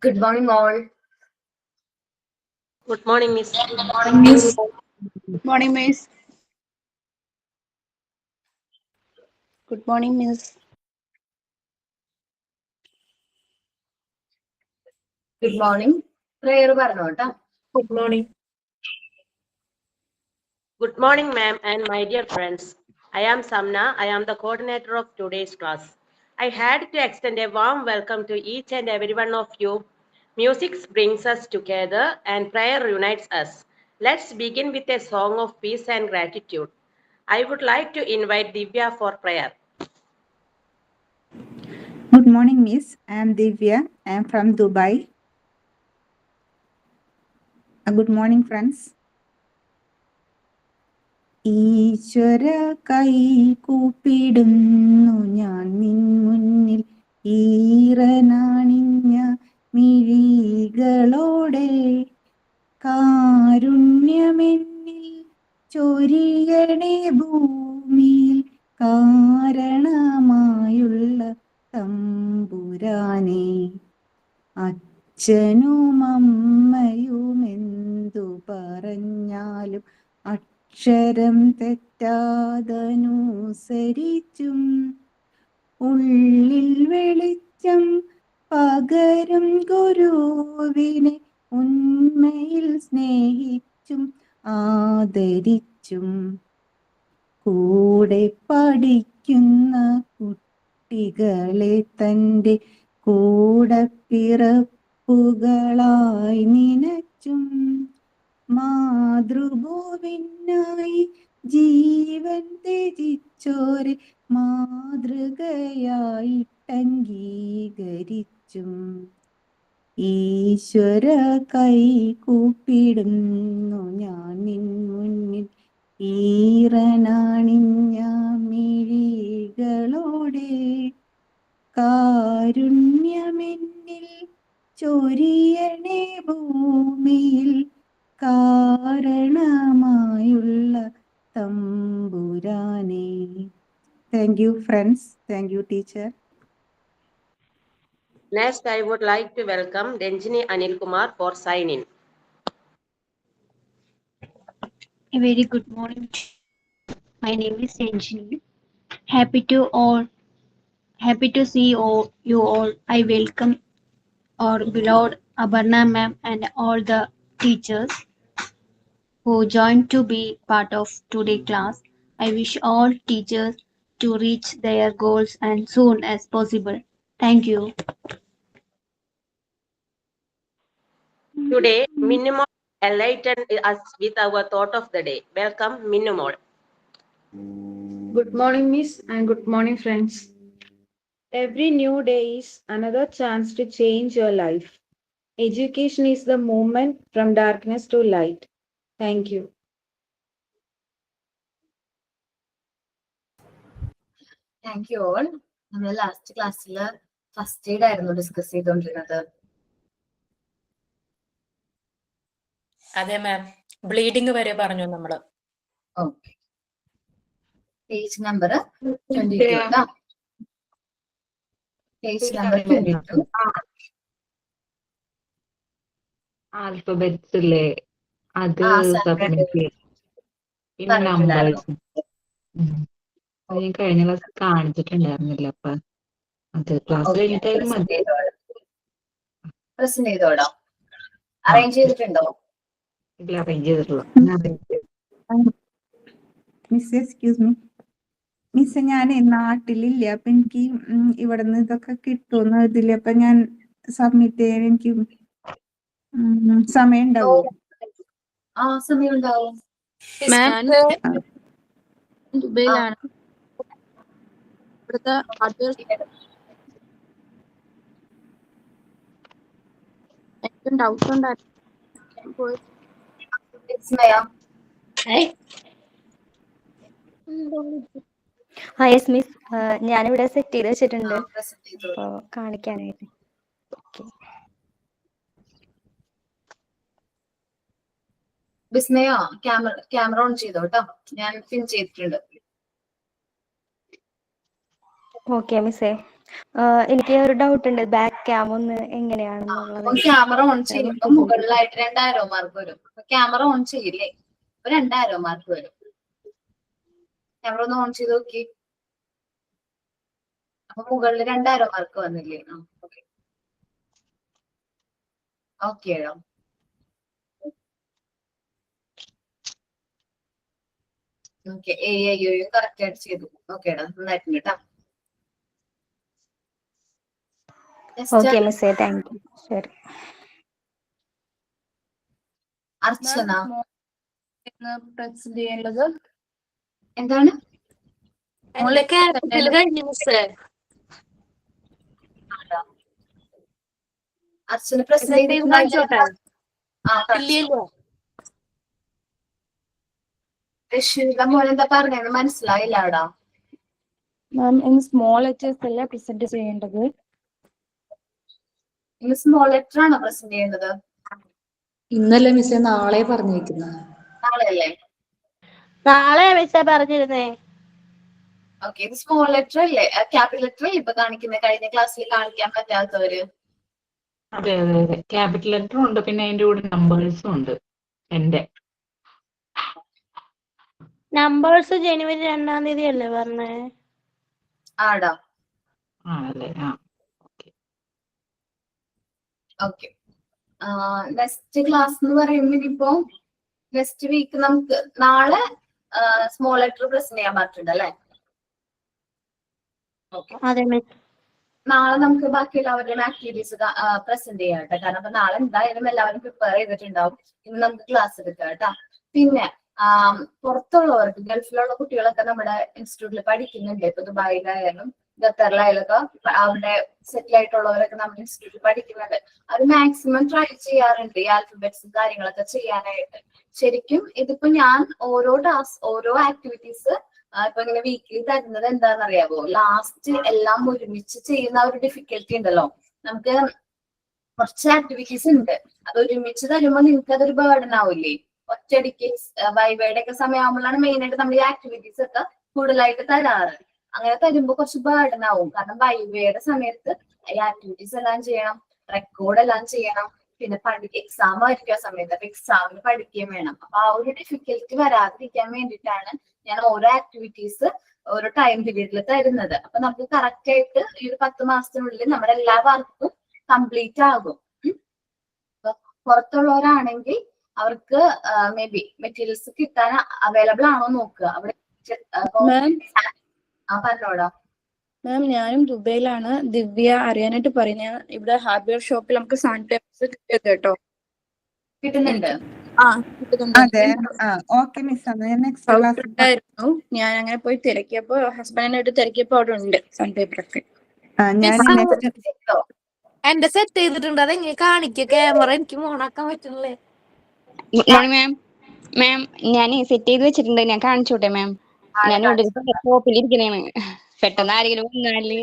Good morning, all. Good morning, Miss. Good morning, Miss. Good morning, Miss. Good morning, Miss. Good morning. Prayer പറഞ്ഞോട്ടാ. Good morning. Good morning, ma'am, and my dear friends. I am Samna. I am the coordinator of today's class. I had to extend a warm welcome to each and every one of you. Music brings us together and prayer unites us. Let's begin with a song of peace and gratitude. I would like to invite Divya for prayer. Good morning, Miss. I am Divya. I am from Dubai. Good morning, friends. ഈശ്വര കൈ കൂപ്പിടുന്നു ഞാൻ നിൻ മുന്നിൽ ഈറനാണിഞ്ഞ മിഴികളോടെ കാരുണ്യമെന്നിൽ ചൊരിയണേ ഭൂമിയിൽ കാരണമായുള്ള തമ്പുരാനെ അച്ഛനും അമ്മയുമെന്തു പറഞ്ഞാലും അക്ഷരം തെറ്റാതനുസരിച്ചും ഉള്ളിൽ വെളിച്ചം പകരും ഗുരുവിനെ ഉണ്മയിൽ സ്നേഹിച്ചും ആദരിച്ചും കൂടെ പഠിക്കുന്ന കുട്ടികളെ തൻ്റെ കൂടപ്പിറപ്പുകളായി നിനച്ചും മാതൃഭൂവിനായി ജീവൻ ത്യജിച്ചോരെ മാതൃകയായിട്ടംഗീകരിച്ചും ഈശ്വര കൈ കൂപ്പിടുന്നു ഞാൻ നിൻ മുന്നിൽ ഈറനാണിഞ്ഞ മിഴികളോടെ കാരുണ്യമെന്നിൽ ചൊരിയണേ ഭൂമിയിൽ കാരണമായുള്ള തമ്പുരാനെ. Thank you, friends. Thank you, teacher. Next, I would like to welcome Denjini Anil Kumar for sign-in. A very good morning. My name is Anjali. Happy to see you all. I welcome our beloved Abarna ma'am and all the teachers who joined to be part of today's class. I wish all teachers to reach their goals and soon as possible. Thank you. Today, Minimol enlightened us with our thought of the day. Welcome, Minimol. Good morning, Miss, and good morning, friends. Every new day is another chance to change your life. Education is the movement from darkness to light. Thank you. Thank you all. നമ്മൾ last ക്ലാസ്സിൽ first aid ആയിരുന്നു discuss ചെയ്തുകൊണ്ടിരുന്നത്. അതെ മാം, bleeding വരെ പറഞ്ഞു നമ്മള്. Okay, page number 22. Page number 22. Alphabets ഇല്ലേ, അത് സബ്മിറ്റ് ചെയ്യും. പിന്നെ നമ്പേഴ്സ് അത് ഞാൻ കഴിഞ്ഞ ക്ലാസ് കാണിച്ചിട്ടുണ്ടായിരുന്നില്ല. അപ്പൊ അത് ക്ലാസ് കഴിഞ്ഞിട്ടായാലും മതി. പ്രസന്റ് ചെയ്തോടോ? അറേഞ്ച് ചെയ്തിട്ടുണ്ടോ? ഇല്ല, അറേഞ്ച് ചെയ്തിട്ടുള്ളൂ. മിസ് എക്സ്ക്യൂസ് മീ മിസ്, ഞാൻ നാട്ടിലില്ല. അപ്പൊ എനിക്ക് ഇവിടെ നിന്ന് ഇതൊക്കെ കിട്ടുമെന്ന് ഇതില്ല. അപ്പൊ ഞാൻ സബ്മിറ്റ് ചെയ്യാൻ എനിക്ക് സമയം ഉണ്ടാവോ? ആ, സമയം ഉണ്ടാവും. ദുബൈയിലാണ്. ഇവിടുത്തെ ഡൗട്ട് ഉണ്ടായിരുന്നു. യെസ് മിസ്, ഞാനിവിടെ സെറ്റ് ചെയ്ത് വെച്ചിട്ടുണ്ട് അപ്പോ കാണിക്കാനായിട്ട്. വിസ്മയ, ക്യാമറ ഓൺ ചെയ്തോ കേട്ടോ, ഞാൻ പിൻ ചെയ്തിട്ടുണ്ട്. ഓക്കെ മിസ്സേ. എനിക്ക് ഒരു ഡൗട്ട് ഉണ്ട്, ബാക്ക് ക്യാം ഒന്ന് എങ്ങനെയാണെന്നുള്ളത്. ക്യാമറ ഓൺ ചെയ്യുമ്പോ മുകളിലായിട്ട് 2 ആരോ മാർക്ക് വരും. ക്യാമറ ഓൺ ചെയ്യില്ലേ, 2 ആരോ മാർക്ക് വരും. ക്യാമറ ഒന്ന് ഓൺ ചെയ്ത് നോക്കി. അപ്പൊ മുകളിൽ 2 ആരോ മാർക്ക് വന്നില്ലേ? ഓക്കെ ഓക്കെ, എയും കറക്റ്റ് ആയിട്ട് ചെയ്തു. ഓക്കേടാ, നന്നായിട്ടുണ്ട് കേട്ടോ. ഓക്കെ മിസ്സേ, താങ്ക് യു. ശരി. അർച്ചന പ്രസന്റ് ചെയ്യാനുള്ളത് എന്താണ്? അർച്ചന പ്രസന്റ് രക്ഷിത മോൻ എന്താ പറഞ്ഞത് മനസ്സിലായില്ല അവിടെ. മാം, ഇന്ന് സ്മോൾ ലെറ്റേഴ്സ് അല്ല പ്രസന്റ് ചെയ്യേണ്ടത്. ഇന്ന് സ്മോൾ ലെറ്റർ ആണോ പ്രസന്റ് ചെയ്യേണ്ടത്? ഇന്നല്ലേ മിസ്സേ, നാളെ പറഞ്ഞിരിക്കുന്നത്. നാളെ അല്ലേ? നാളെ മിസ്സേ പറഞ്ഞിരുന്നേ. ഓക്കെ, ഇത് സ്മോൾ ലെറ്റർ അല്ലേ, ക്യാപിറ്റൽ ലെറ്റർ അല്ലേ ഇപ്പൊ കാണിക്കുന്നത്? കഴിഞ്ഞ ക്ലാസ്സിൽ കാണിക്കാൻ പറ്റാത്തവര്. അതെ അതെ അതെ, ക്യാപിറ്റൽ ലെറ്ററും ഉണ്ട്, പിന്നെ അതിന്റെ കൂടെ നമ്പേഴ്സും ഉണ്ട്. എന്റെ നമ്പേഴ്സ് ജനുവരി 2-ാം തീയതി അല്ലേ പറഞ്ഞേ? ആടാ, ആണല്ലേ? ആ, ഓക്കെ. നെക്സ്റ്റ് ക്ലാസ് എന്ന് പറയുമ്പോൾ ഇപ്പോ നെക്സ്റ്റ് വീക്ക് നമുക്ക് നാളെ സ്മോൾ ലെറ്റർ പ്രസന്റ് ചെയ്യാൻ പറ്റുന്നുണ്ട് അല്ലേ? അതെ മിസ്. നാളെ നമുക്ക് ബാക്കി എല്ലാവരുടെയും ആക്ടിവിറ്റീസ് പ്രസന്റ് ചെയ്യാം കേട്ടോ. കാരണം അപ്പൊ നാളെ എന്തായാലും എല്ലാവരും പ്രിപ്പയർ ചെയ്തിട്ടുണ്ടാവും. ഇന്ന് നമുക്ക് ക്ലാസ് എടുക്കാം കേട്ടോ. പിന്നെ പുറത്തുള്ളവർക്ക്, ഗൾഫിലുള്ള കുട്ടികളൊക്കെ നമ്മുടെ ഇൻസ്റ്റിറ്റ്യൂട്ടിൽ പഠിക്കുന്നുണ്ട്. ഇപ്പൊ ദുബായിലായാലും ഖത്തറിലായാലൊക്കെ അവിടെ സെറ്റിൽ ആയിട്ടുള്ളവരൊക്കെ നമ്മുടെ ഇൻസ്റ്റിറ്റ്യൂട്ടിൽ പഠിക്കുന്നുണ്ട്. അത് മാക്സിമം ട്രൈ ചെയ്യാറുണ്ട് ഈ ആൽഫബറ്റ്സും കാര്യങ്ങളൊക്കെ ചെയ്യാനായിട്ട്. ശരിക്കും ഇതിപ്പോ ഞാൻ ഓരോ ആക്ടിവിറ്റീസ് ഇപ്പൊ ഇങ്ങനെ വീക്കിലി തരുന്നത് എന്താണെന്നറിയാവോ? ലാസ്റ്റ് എല്ലാം ഒരുമിച്ച് ചെയ്യുന്ന ഒരു ഡിഫിക്കൽറ്റി ഉണ്ടല്ലോ. നമുക്ക് കുറച്ച് ആക്ടിവിറ്റീസ് ഉണ്ട്, അത് ഒരുമിച്ച് തരുമ്പോ നിങ്ങൾക്ക് അതൊരു ബേർഡൻ ആവില്ലേ? ഒറ്റയടിക്ക് വൈവയുടെ ഒക്കെ സമയമാകുമ്പോഴാണ് മെയിൻ ആയിട്ട് നമ്മൾ ഈ ആക്ടിവിറ്റീസ് ഒക്കെ കൂടുതലായിട്ട് തരാറ്. അങ്ങനെ തരുമ്പോ കുറച്ച് ബേർഡൻ ആവും. കാരണം വൈവയുടെ സമയത്ത് ഈ ആക്ടിവിറ്റീസ് എല്ലാം ചെയ്യണം, റെക്കോർഡ് എല്ലാം ചെയ്യണം, പിന്നെ എക്സാം ആയിരിക്കും ആ സമയത്ത്. അപ്പൊ എക്സാമിന് പഠിക്കുകയും വേണം. അപ്പൊ ആ ഒരു ഡിഫിക്കൽറ്റി വരാതിരിക്കാൻ വേണ്ടിയിട്ടാണ് ഞാൻ ഓരോ ആക്ടിവിറ്റീസ് ഓരോ ടൈം പീരീഡിൽ തരുന്നത്. അപ്പൊ നമുക്ക് കറക്റ്റ് ആയിട്ട് ഈ ഒരു 10 മാസത്തിനുള്ളിൽ നമ്മുടെ എല്ലാ വർക്കും കംപ്ലീറ്റ് ആകും. പുറത്തുള്ളവരാണെങ്കിൽ അവർക്ക് മേ ബി മെറ്റീരിയൽസ് കിട്ടാൻ അവൈലബിൾ ആണോ നോക്കുക. അവിടെ പറഞ്ഞോടാ. മാം, ഞാനും ദുബൈയിലാണ്. ദിവ്യ അറിയാനായിട്ട് പറയുന്നത്, ഇവിടെ ഹാർഡ്വെയർ ഷോപ്പിൽ നമുക്ക് സാനിറ്റൈസർ കിട്ടിയത് കേട്ടോ. കിട്ടുന്നുണ്ട്? അതെ, ഓക്കെ മിസ്. നെക്സ്റ്റ് ക്ലാസ് ഞാൻ അങ്ങനെ പോയി തിരക്കിയപ്പോ, ഹസ്ബൻഡിനായിട്ട് തിരക്കിയപ്പോ അവിടെ ഉണ്ട് സാനിറ്റൈസർ ഒക്കെ. എന്റെ സെറ്റ് ചെയ്തിട്ടുണ്ട്. അതെങ്ങനെ കാണിക്ക? ക്യാമറ എനിക്ക് ഓണാക്കാൻ പറ്റുന്നില്ലേ? Good morning ma'am. മാം, ഞാൻ സെറ്റ് ചെയ്ത് വെച്ചിട്ടുണ്ട്, ഞാൻ കാണിച്ചോട്ടെ മാം? ഞാൻ ഇവിടെ ഷോപ്പിലിരിക്കണേണ്, പെട്ടെന്ന് ആരെങ്കിലും വന്നാല്.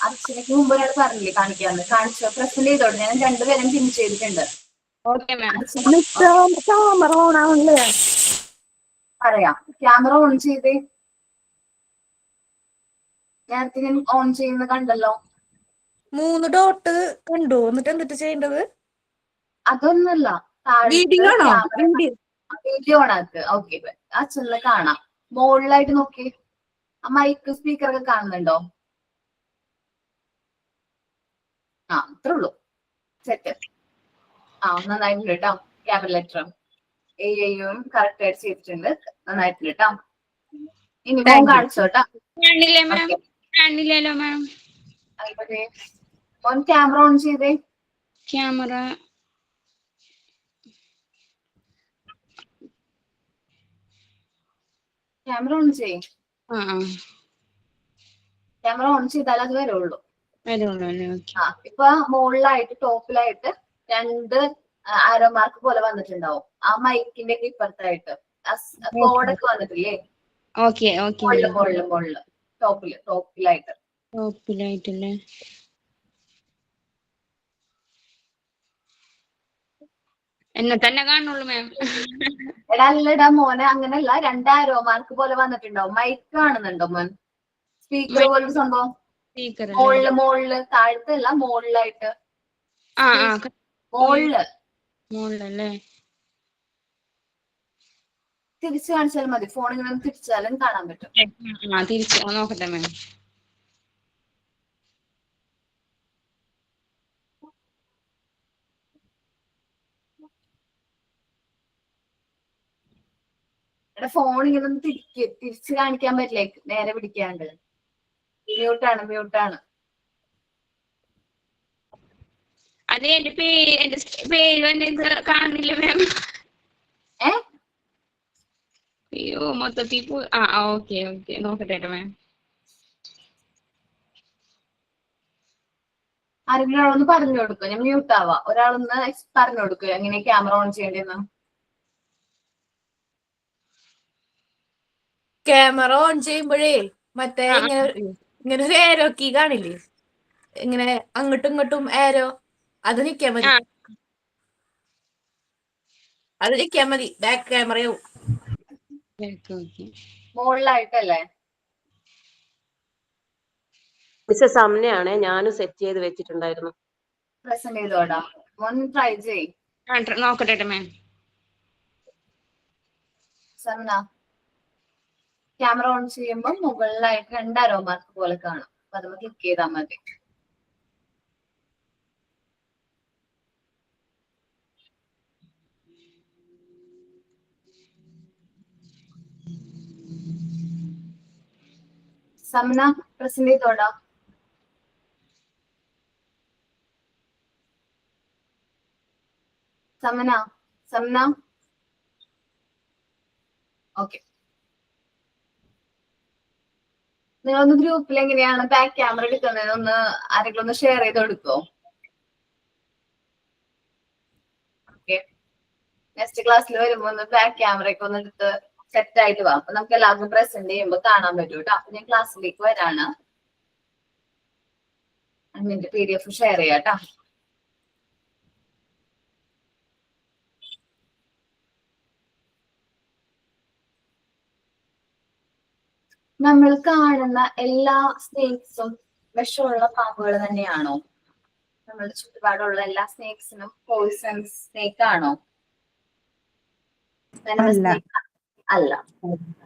അർച്ചനയ്ക്ക് മുമ്പ് ഒരാൾ പറഞ്ഞില്ലേ കാണിക്കാന്ന്? കാണിച്ചോ, പ്രസന്റ് ചെയ്തോട്ടെ. ഞാൻ 2 പേരും പിൻ ചെയ്തിട്ടുണ്ട്. Okay ma'am. ക്യാമറ ഓൺ ആവണില്ലേ? പറയാം. ക്യാമറ ഓൺ ചെയ്തേ. നേരത്തെ ഞാൻ ഓൺ ചെയ്യുന്നത് കണ്ടല്ലോ. 3 ഡോട്ട് കണ്ടു. എന്നിട്ട് എന്തിട്ട് ചെയ്യേണ്ടത്? അതൊന്നല്ല, വീഡിയോ ഓൺ ആക്ക്. ഓക്കെ, അച്ഛനെ കാണാം. മുകളിലായിട്ട് നോക്കി, ആ മൈക്ക് സ്പീക്കർ ഒക്കെ കാണുന്നുണ്ടോ? അത്രേ ഉള്ളൂ. സെറ്റ്. നന്നായിട്ടുണ്ട് കേട്ടോ. ക്യാപിറ്റൽ ലെറ്റർ എയും കറക്റ്റ് ആയിട്ട് ചെയ്തിട്ടുണ്ട്. നന്നായിട്ടുണ്ട് കേട്ടോ. ഇനി മോൻ കാണിച്ചോട്ടാ. മോൻ ക്യാമറ ഓൺ ചെയ്തേ. ക്യാമറ ഓൺ ചെയ്യേ. ക്യാമറ ഓൺ ചെയ്താൽ അത് വരുള്ളൂ. ഇപ്പൊ മുകളിലായിട്ട് ടോപ്പിലായിട്ട് 2 ആരോ മാർക്ക് പോലെ വന്നിട്ടുണ്ടാവും. ആ മൈക്കിന്റെ ഒക്കെ ഇപ്പുറത്തായിട്ട് കോഡൊക്കെ വന്നിട്ടില്ലേ? മുകളില് ടോപ്പിലായിട്ട്. എന്നെ തന്നെ കാണുള്ളൂ മാം. എടാ അല്ലടാ മോനെ, അങ്ങനല്ല, 2 ആരോ മാർക്ക് പോലെ വന്നിട്ടുണ്ടാവും. മൈക്ക് കാണുന്നുണ്ടോ മോൻ? സ്പീക്കർ പോലൊരു സംഭവം സ്പീക്കർ മോളില് താഴത്തല്ല, മോളിലായിട്ട്. ആ മോളില് മുകളിലല്ലേ? തിരിച്ചു കാണിച്ചാലും മതി, ഫോൺ ഇങ്ങനെ ഒന്ന് തിരിച്ചാലും കാണാൻ പറ്റും. തിരിച്ചു നോക്കട്ടെ മാം. എടാ ഫോൺ ഇങ്ങനെ ഒന്ന് തിരിച്ചു കാണിക്കാൻ പറ്റില്ലേ, നേരെ പിടിക്കാണ്ട്? മ്യൂട്ടാണ്. അത് എന്റെ പേര് കാണുന്നില്ല മാം. അയ്യോ മൊത്തത്തിൽ ഓക്കെ നോക്കട്ടെ മാം. ആരെങ്കിലും ഒരാളൊന്ന് പറഞ്ഞു കൊടുക്കുക, ഞാൻ മ്യൂട്ട് ആവാ. ഒരാളൊന്ന് പറഞ്ഞു കൊടുക്കുക എങ്ങനെ ക്യാമറ ഓൺ ചെയ്യേണ്ടതെന്ന്. ക്യാമറ ഓൺ ചെയ്യുമ്പോഴേ മറ്റേ ഇങ്ങനെ ഒരു ഏരോ കീ കാണില്ലേ, ഇങ്ങനെ അങ്ങോട്ടും ഇങ്ങോട്ടും ഏരോ, അത് നിക്കാൻ മതി. ബാക്ക് ക്യാമറയാവും. മുകളിലായിട്ടല്ലേ? മിസ് സംനയാണ്, ഞാനും സെറ്റ് ചെയ്ത് വെച്ചിട്ടുണ്ടായിരുന്നു. പ്രസന്റ് ചെയ്തോടാ, ഒന്ന് ട്രൈ ചെയ്. നോക്കട്ടെ മാം. സംന ക്യാമറ ഓൺ ചെയ്യുമ്പോൾ മുകളിലായിട്ട് 2 ആരോ മാർക്ക് പോലെ കാണും. അപ്പൊ അത് ക്ലിക്ക് ചെയ്താൽ മതി. സംന പ്രസന്റ് ചെയ്തോടാ. സംന ഓക്കെ. നിങ്ങളൊന്ന് ഗ്രൂപ്പിൽ എങ്ങനെയാണ് ബാക്ക് ക്യാമറ എടുക്കുന്നത് ഒന്ന് ആരെങ്കിലും ഒന്ന് ഷെയർ ചെയ്ത് കൊടുക്കോ? ഓക്കെ, നെക്സ്റ്റ് ക്ലാസ്സിൽ വരുമ്പോ ഒന്ന് ബാക്ക് ക്യാമറയൊക്കെ ഒന്ന് എടുത്ത് സെറ്റ് ആയിട്ട് വാ. അപ്പൊ നമുക്ക് എല്ലാവർക്കും പ്രസന്റ് ചെയ്യുമ്പോൾ കാണാൻ പറ്റും കേട്ടോ. അപ്പൊ ഞാൻ ക്ലാസ്സിലേക്ക് വരാണ്. അതിന്റെ PDF ഷെയർ ചെയ്യാം കേട്ടോ. നമ്മൾ കാണുന്ന എല്ലാ സ്നേക്സും വിഷമുള്ള പാമ്പുകൾ തന്നെയാണോ? നമ്മുടെ ചുറ്റുപാടുള്ള എല്ലാ സ്നേക്സിനും പോയിസൺസ് സ്നേക്ക് ആണോ? അല്ല.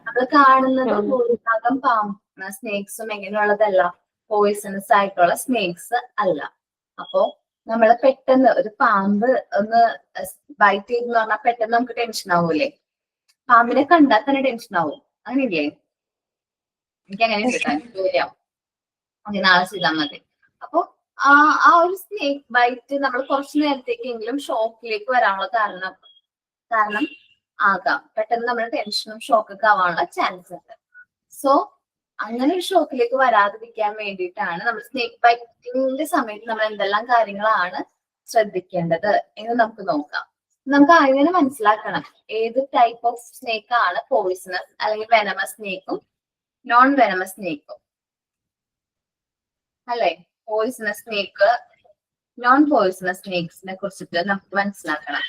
നമ്മൾ കാണുന്നത് ഭൂരിഭാഗം സ്നേക്സും എങ്ങനെയുള്ളതല്ല, പോയിസണസ് ആയിട്ടുള്ള സ്നേക്സ് അല്ല. അപ്പോ നമ്മൾ പെട്ടെന്ന് ഒരു പാമ്പ് ഒന്ന് ബൈറ്റ് ചെയ്തെന്ന് പറഞ്ഞാൽ പെട്ടെന്ന് നമുക്ക് ടെൻഷൻ ആവൂലേ? പാമ്പിനെ കണ്ടാൽ തന്നെ ടെൻഷൻ ആവും, അങ്ങനെയില്ലേ? എനിക്ക് അങ്ങനെ കിട്ടാൻ വരാം. ഓക്കെ, നാളെ ചെയ്താൽ മതി. അപ്പൊ ആ ഒരു സ്നേക്ക് ബൈറ്റ് നമ്മൾ കുറച്ചു നേരത്തേക്കെങ്കിലും ഷോക്കിലേക്ക് വരാനുള്ള കാരണം ആകാം. പെട്ടെന്ന് നമ്മുടെ ടെൻഷനും ഷോക്കൊക്കെ ആവാനുള്ള ചാൻസ് ഉണ്ട്. സോ അങ്ങനെ ഒരു ഷോക്കിലേക്ക് വരാതിരിക്കാൻ വേണ്ടിയിട്ടാണ് നമ്മൾ സ്നേക്ക് ബൈറ്റിന്റെ സമയത്ത് നമ്മൾ എന്തെല്ലാം കാര്യങ്ങളാണ് ശ്രദ്ധിക്കേണ്ടത് എന്ന് നമുക്ക് നോക്കാം. നമുക്ക് അങ്ങനെ മനസ്സിലാക്കണം ഏത് ടൈപ്പ് ഓഫ് സ്നേക്ക് ആണ് പോയിസണസ് അല്ലെങ്കിൽ വെനമസ് സ്നേക്കും നോൺ വെനമസ് സ്നേക്കും അല്ലെ? പോയിസണസ് സ്നേക്ക്, നോൺ പോയിസണസ് സ്നേക്സിനെ കുറിച്ചിട്ട് നമുക്ക് മനസ്സിലാക്കണം.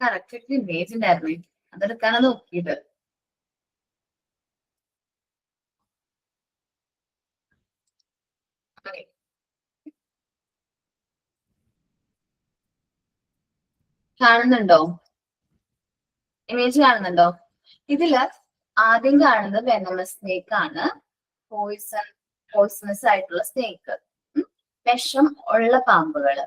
കറക്റ്റ് ഇമേജ് ഉണ്ടായിരുന്നു, അതെടുക്കാനാണ് നോക്കിയത്. കാണുന്നുണ്ടോ? ഇമേജ് കാണുന്നുണ്ടോ? ഇതില് ആദ്യം കാണുന്നത് വെനമസ് സ്നേക്ക് ആണ്, പോയിസണസ് ആയിട്ടുള്ള സ്നേക്ക്. വിഷം ഉള്ള പാമ്പുകൾ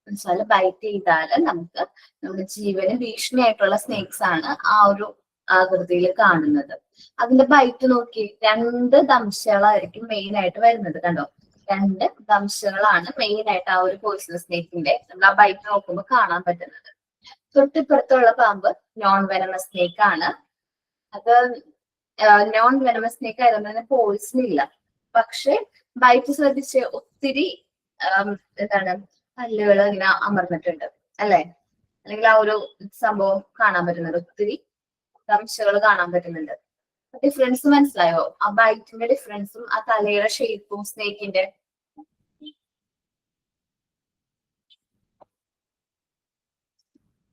എന്നുവെച്ചാൽ ബൈറ്റ് ചെയ്താൽ നമുക്ക് നമ്മുടെ ജീവന് ഭീഷണിയായിട്ടുള്ള സ്നേക്സ് ആണ് ആ ഒരു ആകൃതിയിൽ കാണുന്നത്. അതിന്റെ ബൈറ്റ് നോക്കി 2 ദംശകളായിരിക്കും മെയിൻ ആയിട്ട് വരുന്നത്. കണ്ടോ, 2 ദംശകളാണ് മെയിൻ ആയിട്ട് ആ ഒരു പോയിസണസ് സ്നേക്കിന്റെ നമ്മൾ ആ ബൈറ്റ് നോക്കുമ്പോൾ കാണാൻ പറ്റുന്നത്. തൊട്ടിപ്പുറത്തുള്ള പാമ്പ് നോൺ വെനമസ് സ്നേക്ക് ആണ്. അത് നോൺ വെനമസ് സ്നേക്ക് ആയതുകൊണ്ട് തന്നെ പോയിസൺ ഇല്ല. പക്ഷെ ബൈറ്റ് ശ്രദ്ധിച്ച് ഒത്തിരി എന്താണ് പല്ലുകൾ ഇങ്ങനെ അമർന്നിട്ടുണ്ട് അല്ലെ, അല്ലെങ്കിൽ ആ ഒരു സംഭവം കാണാൻ പറ്റുന്നുണ്ട്, ഒത്തിരി ദംശകൾ കാണാൻ പറ്റുന്നുണ്ട്. ഡിഫറൻസ് മനസ്സിലായോ? ആ ബൈറ്റിന്റെ ഡിഫറൻസും ആ തലയുടെ ഷേപ്പും സ്നേക്കിന്റെ.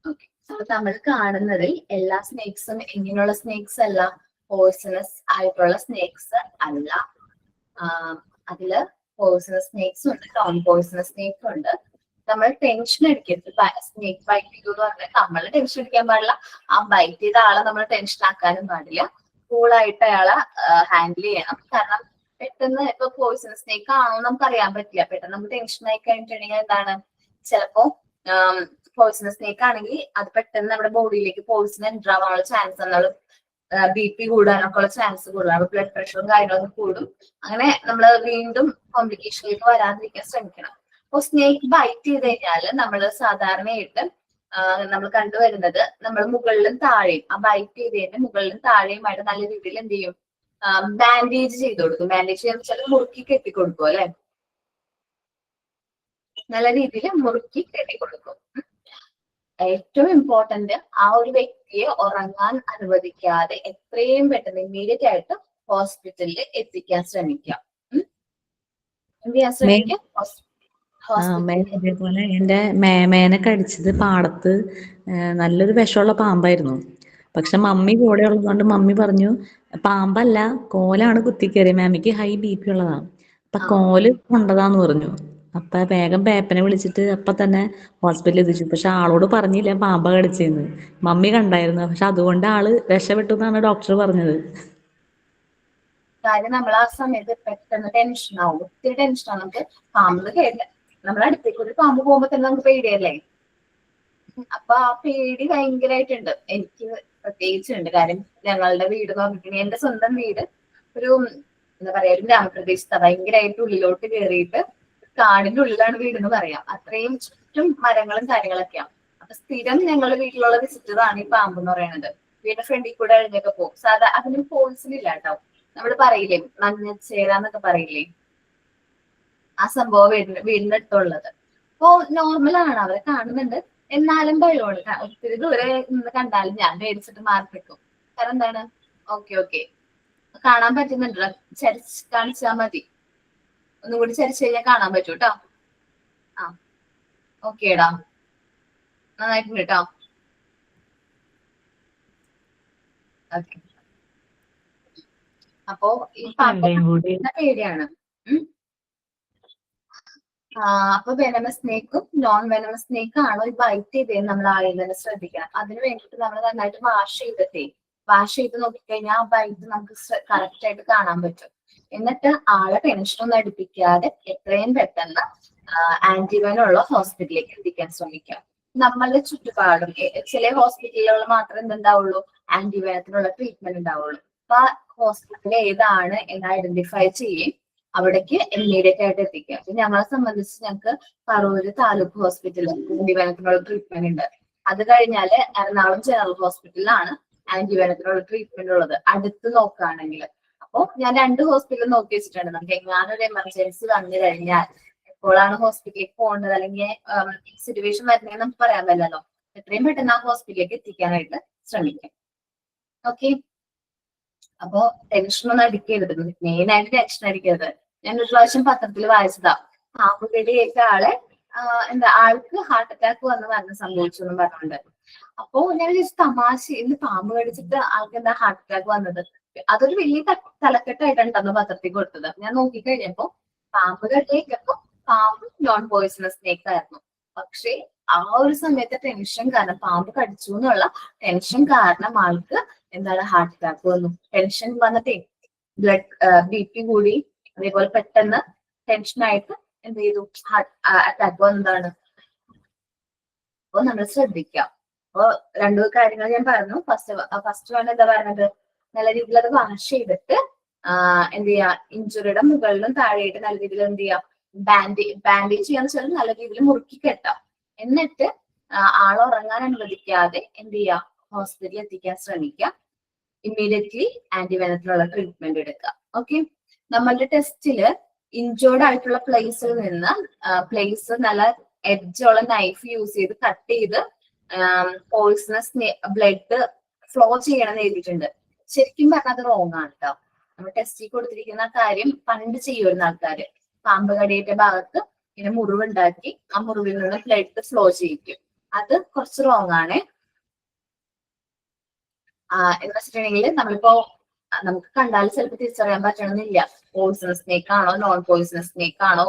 ഓക്കെ, അപ്പൊ നമ്മൾ കാണുന്നതിൽ എല്ലാ സ്നേക്സും ഇങ്ങനെയുള്ള സ്നേക്സ് അല്ല, പോയ്സണസ് ആയിട്ടുള്ള സ്നേക്സ് അല്ല. അതില് പോയ്സണസ് സ്നേക്സ് ഉണ്ട്, നോൺ പോയ്സണസ് സ്നേക്സ് ഉണ്ട്. നമ്മൾ ടെൻഷൻ അടിക്കരുത്. സ്നേക്ക് ബൈറ്റ് ചെയ്തു എന്ന് പറഞ്ഞാൽ നമ്മൾ ടെൻഷൻ അടിക്കാൻ പാടില്ല, ആ ബൈറ്റ് ചെയ്ത ആളെ നമ്മൾ ടെൻഷൻ ആക്കാനും പാടില്ല. കൂളായിട്ട് അയാളെ ഹാൻഡിൽ ചെയ്യണം. കാരണം പെട്ടെന്ന് ഇപ്പൊ പോയ്സണസ് സ്നേക്ക് ആണോ നമുക്ക് അറിയാൻ പറ്റില്ല. പെട്ടെന്ന് നമുക്ക് ടെൻഷൻ ആയി കഴിഞ്ഞിട്ടുണ്ടെങ്കിൽ എന്താണ്, ചിലപ്പോ പോയ്സണസ് സ്നേക്ക് ആണെങ്കിൽ അത് പെട്ടെന്ന് നമ്മുടെ ബോഡിയിലേക്ക് പോയ്സൺ എൻ്റർ ആവാനുള്ള ചാൻസ്, നമ്മൾ BP കൂടാനൊക്കെ ഉള്ള ചാൻസ് കൂടുതലാണ്. ബ്ലഡ് പ്രഷറും കാര്യങ്ങളൊക്കെ കൂടും. അങ്ങനെ നമ്മൾ വീണ്ടും കോംപ്ലിക്കേഷനിലേക്ക് വരാതിരിക്കാൻ ശ്രമിക്കണം. അപ്പൊ സ്നേക്ക് ബൈറ്റ് ചെയ്ത് കഴിഞ്ഞാൽ നമ്മൾ സാധാരണയായിട്ട് നമ്മൾ കണ്ടുവരുന്നത് നമ്മൾ മുകളിലും താഴെയും, ആ ബൈറ്റ് ചെയ്തതിന്റെ മുകളിലും താഴെയുമായിട്ട് നല്ല രീതിയിൽ എന്ത് ചെയ്യും, ബാൻഡേജ് ചെയ്ത് കൊടുക്കും. ബാൻഡേജ് ചെയ്യാന്ന് വെച്ചാൽ മുറുക്കി കെട്ടിക്കൊടുക്കും അല്ലെ, നല്ല രീതിയിൽ മുറുക്കി കെട്ടിക്കൊടുക്കും. ഏറ്റവും ഇമ്പോർട്ടന്റ് ആ ഒരു വ്യക്തിയെ ഉറങ്ങാൻ അനുവദിക്കാതെ എത്രയും പെട്ടെന്ന് ഇമ്മീഡിയറ്റ് ആയിട്ട് ഹോസ്പിറ്റലിൽ എത്തിക്കാൻ ശ്രമിക്കാം. എന്ത് ചെയ്യാൻ ശ്രമിക്കാം? ഇതേപോലെ എന്റെ മേമേനെ കടിച്ചത് പാടത്ത് നല്ലൊരു വിഷമുള്ള പാമ്പായിരുന്നു. പക്ഷെ മമ്മി കൂടെ ഉള്ളതുകൊണ്ട് മമ്മി പറഞ്ഞു പാമ്പല്ല കോലാണ് കുത്തിക്കേറി, മാമിക്ക് ഹൈ BP ഉള്ളതാണ്, അപ്പൊ കോല് കൊണ്ടതാന്ന് പറഞ്ഞു. അപ്പൊ വേഗം പേപ്പനെ വിളിച്ചിട്ട് അപ്പൊ തന്നെ ഹോസ്പിറ്റലിൽ എത്തിച്ചു. പക്ഷെ ആളോട് പറഞ്ഞില്ല പാമ്പ കടിച്ചെന്ന്. മമ്മി കണ്ടായിരുന്നു, പക്ഷെ അതുകൊണ്ട് ആള് രക്ഷപ്പെട്ടു എന്നാണ് ഡോക്ടർ പറഞ്ഞത്. കാര്യം നമ്മൾ ആ സമയത്ത് പെട്ടെന്ന് ടെൻഷൻ ആവും, ഒത്തിരി ടെൻഷൻ ആവും. നമുക്ക് പാമ്പ് കേട്ട നമ്മുടെ അടുത്തേക്ക് ഒരു പാമ്പ് പോകുമ്പോ തന്നെ നമുക്ക് പേടിയല്ലേ. അപ്പൊ ആ പേടി ഭയങ്കരമായിട്ടുണ്ട്, എനിക്ക് പ്രത്യേകിച്ചുണ്ട്. കാര്യം ഞങ്ങളുടെ വീട് നോക്കിയിട്ടുണ്ടെങ്കിൽ എന്റെ സ്വന്തം വീട് ഒരു എന്താ പറയാ ഒരു ഗ്രാമപ്രദേശത്ത് ഭയങ്കരമായിട്ട് ഉള്ളിലോട്ട് കയറിയിട്ട് കാടിന്റെ ഉള്ളിലാണ് വീട് എന്ന് പറയാം. അത്രയും ചുറ്റും മരങ്ങളും കാര്യങ്ങളൊക്കെയാണ്. അപ്പൊ സ്ഥിരം ഞങ്ങളുടെ വീട്ടിലുള്ള വിസിറ്ററാണ് ഈ പാമ്പ് എന്ന് പറയുന്നത്. വീടിന്റെ ഫ്രണ്ടിൽ കൂടെ അഴിഞ്ഞൊക്കെ പോകും. അതിന് പോയിസൺ ഇല്ല കേട്ടോ. നമ്മള് പറയില്ലേ മഞ്ഞച്ചേര എന്നൊക്കെ പറയില്ലേ, ആ സംഭവം വീടിന്റെ അടുത്തുള്ളത്. അപ്പൊ നോർമലാണ്, അവരെ കാണുന്നുണ്ട്. എന്നാലും ഭയമാണ്. ഒത്തിരി ദൂരെ നിന്ന് കണ്ടാലും ഞാൻ പേടിച്ചിട്ട് മാറിപ്പിക്കും. കാരണം എന്താണ്, ഓക്കെ കാണാൻ പറ്റുന്നുണ്ടല്ലോ, കാണിച്ചാ മതി. ഒന്നും കൂടി ചരിച്ചു കഴിഞ്ഞാൽ കാണാൻ പറ്റൂ കേട്ടോ. ആ ഓക്കേടാ, നന്നായിട്ടുണ്ട് കേട്ടോ. ഓക്കെ, അപ്പോ ഈ പേടിയാണ്. അപ്പൊ വെനമസ് സ്നേക്കും നോൺ വെനമസ് സ്നേക്കും ആണോ ഈ ബൈറ്റ് ചെയ്തത് നമ്മൾ ആദ്യം തന്നെ ശ്രദ്ധിക്കണം. അതിന് വേണ്ടിയിട്ട് നമ്മൾ നന്നായിട്ട് വാഷ് ചെയ്ത് നോക്കിക്കഴിഞ്ഞാൽ ആ ബൈറ്റ് നമുക്ക് കറക്റ്റ് ആയിട്ട് കാണാൻ പറ്റും. എന്നിട്ട് ആളെ ടെൻഷനൊന്നും അടുപ്പിക്കാതെ എത്രയും പെട്ടെന്ന് ആന്റിവെനുള്ള ഹോസ്പിറ്റലിലേക്ക് എത്തിക്കാൻ ശ്രമിക്കാം. നമ്മളുടെ ചുറ്റുപാടും ചില ഹോസ്പിറ്റലുകൾ മാത്രമേ എന്തുണ്ടാവുള്ളൂ, ആന്റിവെനത്തിനുള്ള ട്രീറ്റ്മെന്റ് ഉണ്ടാവുള്ളൂ. അപ്പൊ ഹോസ്പിറ്റൽ ഏതാണ് എന്ന് ഐഡന്റിഫൈ ചെയ്യും, അവിടേക്ക് ഇമ്മീഡിയറ്റ് ആയിട്ട് എത്തിക്കുക. അപ്പൊ ഞങ്ങളെ സംബന്ധിച്ച് ഞങ്ങൾക്ക് പറവൂര് താലൂക്ക് ഹോസ്പിറ്റലിൽ ആന്റിവെനത്തിനുള്ള ട്രീറ്റ്മെന്റ് ഉണ്ട്. അത് കഴിഞ്ഞാല് എറണാകുളം ജനറൽ ഹോസ്പിറ്റലിലാണ് ആന്റിവെനത്തിനുള്ള ട്രീറ്റ്മെന്റ് ഉള്ളത്, അടുത്ത് നോക്കുകയാണെങ്കിൽ. അപ്പൊ ഞാൻ 2 ഹോസ്പിറ്റലിൽ നോക്കി വെച്ചിട്ടുണ്ട്. നമുക്ക് എങ്ങാനൊരു എമർജൻസി വന്നു കഴിഞ്ഞാൽ എപ്പോഴാണ് ഹോസ്പിറ്റലിലേക്ക് പോകേണ്ടത് അല്ലെങ്കിൽ സിറ്റുവേഷൻ വരുന്നതെന്ന് നമുക്ക് പറയാൻ പറ്റില്ലല്ലോ. എത്രയും പെട്ടെന്ന് ആ ഹോസ്പിറ്റലിലേക്ക് എത്തിക്കാനായിട്ട് ശ്രമിക്കാം. ഓക്കെ, അപ്പോ ടെൻഷനൊന്നും അടിക്കരുത്, മെയിൻ ആയിട്ട് ടെൻഷൻ അടിക്കരുത്. ഞാൻ ഒരു പ്രാവശ്യം പത്രത്തിൽ വായിച്ചതാ, പാമ്പ് കടിയേറ്റ ആളെ ആൾക്ക് ഹാർട്ട് അറ്റാക്ക് വന്ന് മരണം സംഭവിച്ചു എന്നും പറഞ്ഞുകൊണ്ട്. അപ്പോ ഞാൻ വിചാരിച്ചു തമാശ, ഇന്ന് പാമ്പ് കടിച്ചിട്ട് ആൾക്ക് എന്താ ഹാർട്ട് അറ്റാക്ക് വന്നത്. അതൊരു വലിയ തലക്കെട്ടായിട്ടാണ് പത്രത്തിൽ കൊടുത്തത്. ഞാൻ നോക്കിക്കഴിഞ്ഞപ്പോ പാമ്പ് കടിയേറ്റപ്പോ പാമ്പ് നോൺ പോയിസണസ് സ്നേക്ക് ആയിരുന്നു. പക്ഷെ ആ ഒരു സമയത്തെ ടെൻഷൻ കാരണം, പാമ്പ് കടിച്ചു എന്നുള്ള ടെൻഷൻ കാരണം ആൾക്ക് എന്താണ് ഹാർട്ട് അറ്റാക്ക് വന്നു. ടെൻഷൻ വന്നിട്ടേ BP കൂടി, അതേപോലെ പെട്ടെന്ന് ടെൻഷനായിട്ട് എന്ത് ചെയ്തു, ഹാർട്ട് അറ്റാക്ക് വന്നതാണ്. അപ്പൊ നമ്മൾ ശ്രദ്ധിക്കാം. അപ്പൊ 2 കാര്യങ്ങൾ ഞാൻ പറഞ്ഞു. ഫസ്റ്റ് വൺ എന്താ പറയുന്നത്, നല്ല രീതിയിൽ അത് വാഷ് ചെയ്തിട്ട് എന്ത് ചെയ്യാ, ഇഞ്ചുറിയുടെ മുകളിലും താഴെയായിട്ട് നല്ല രീതിയിൽ എന്ത് ചെയ്യാം, ബാൻഡേജ് ചെയ്യാന്ന് വെച്ചാൽ നല്ല രീതിയിൽ മുറുക്കി കെട്ടാം. എന്നിട്ട് ആളെ ഉറങ്ങാൻ അനുവദിക്കാതെ എന്ത് ചെയ്യാ, ഹോസ്പിറ്റലിൽ എത്തിക്കാൻ ശ്രമിക്കാം. ഇമ്മീഡിയറ്റ്ലി ആന്റിവെനത്തിനുള്ള ട്രീറ്റ്മെന്റ് എടുക്കുക. ഓക്കെ, നമ്മളുടെ ടെസ്റ്റില് ഇഞ്ചേർഡ് ആയിട്ടുള്ള പ്ലേസിൽ നിന്ന് പ്ലേസ് നല്ല എഡ്ജുള്ള നൈഫ് യൂസ് ചെയ്ത് കട്ട് ചെയ്ത് പോയിസണസ് ബ്ലഡ് ഫ്ലോ ചെയ്യണമെന്ന് എഴുതിയിട്ടുണ്ട്. ശരിക്കും പറഞ്ഞാൽ അത് റോങ് ആണ് കേട്ടോ. നമ്മൾ ടെസ്റ്റിൽ കൊടുത്തിരിക്കുന്ന കാര്യം പണ്ട് ചെയ്യുമായിരുന്ന ആൾക്കാര് പാമ്പ് കടിയേറ്റ ഭാഗത്ത് ഇങ്ങനെ മുറിവുണ്ടാക്കി ആ മുറിവിൽ നിന്ന് ബ്ലഡ് ഫ്ലോ ചെയ്യിക്കും. അത് കുറച്ച് റോങ് ആണ്. എന്ന് വെച്ചിട്ടുണ്ടെങ്കിൽ നമ്മളിപ്പോ നമുക്ക് കണ്ടാൽ ചിലപ്പോൾ തിരിച്ചറിയാൻ പറ്റണമെന്നില്ല പോയിസണസ് സ്നേക്ക് ആണോ നോൺ പോയിസണസ് സ്നേക്ക് ആണോ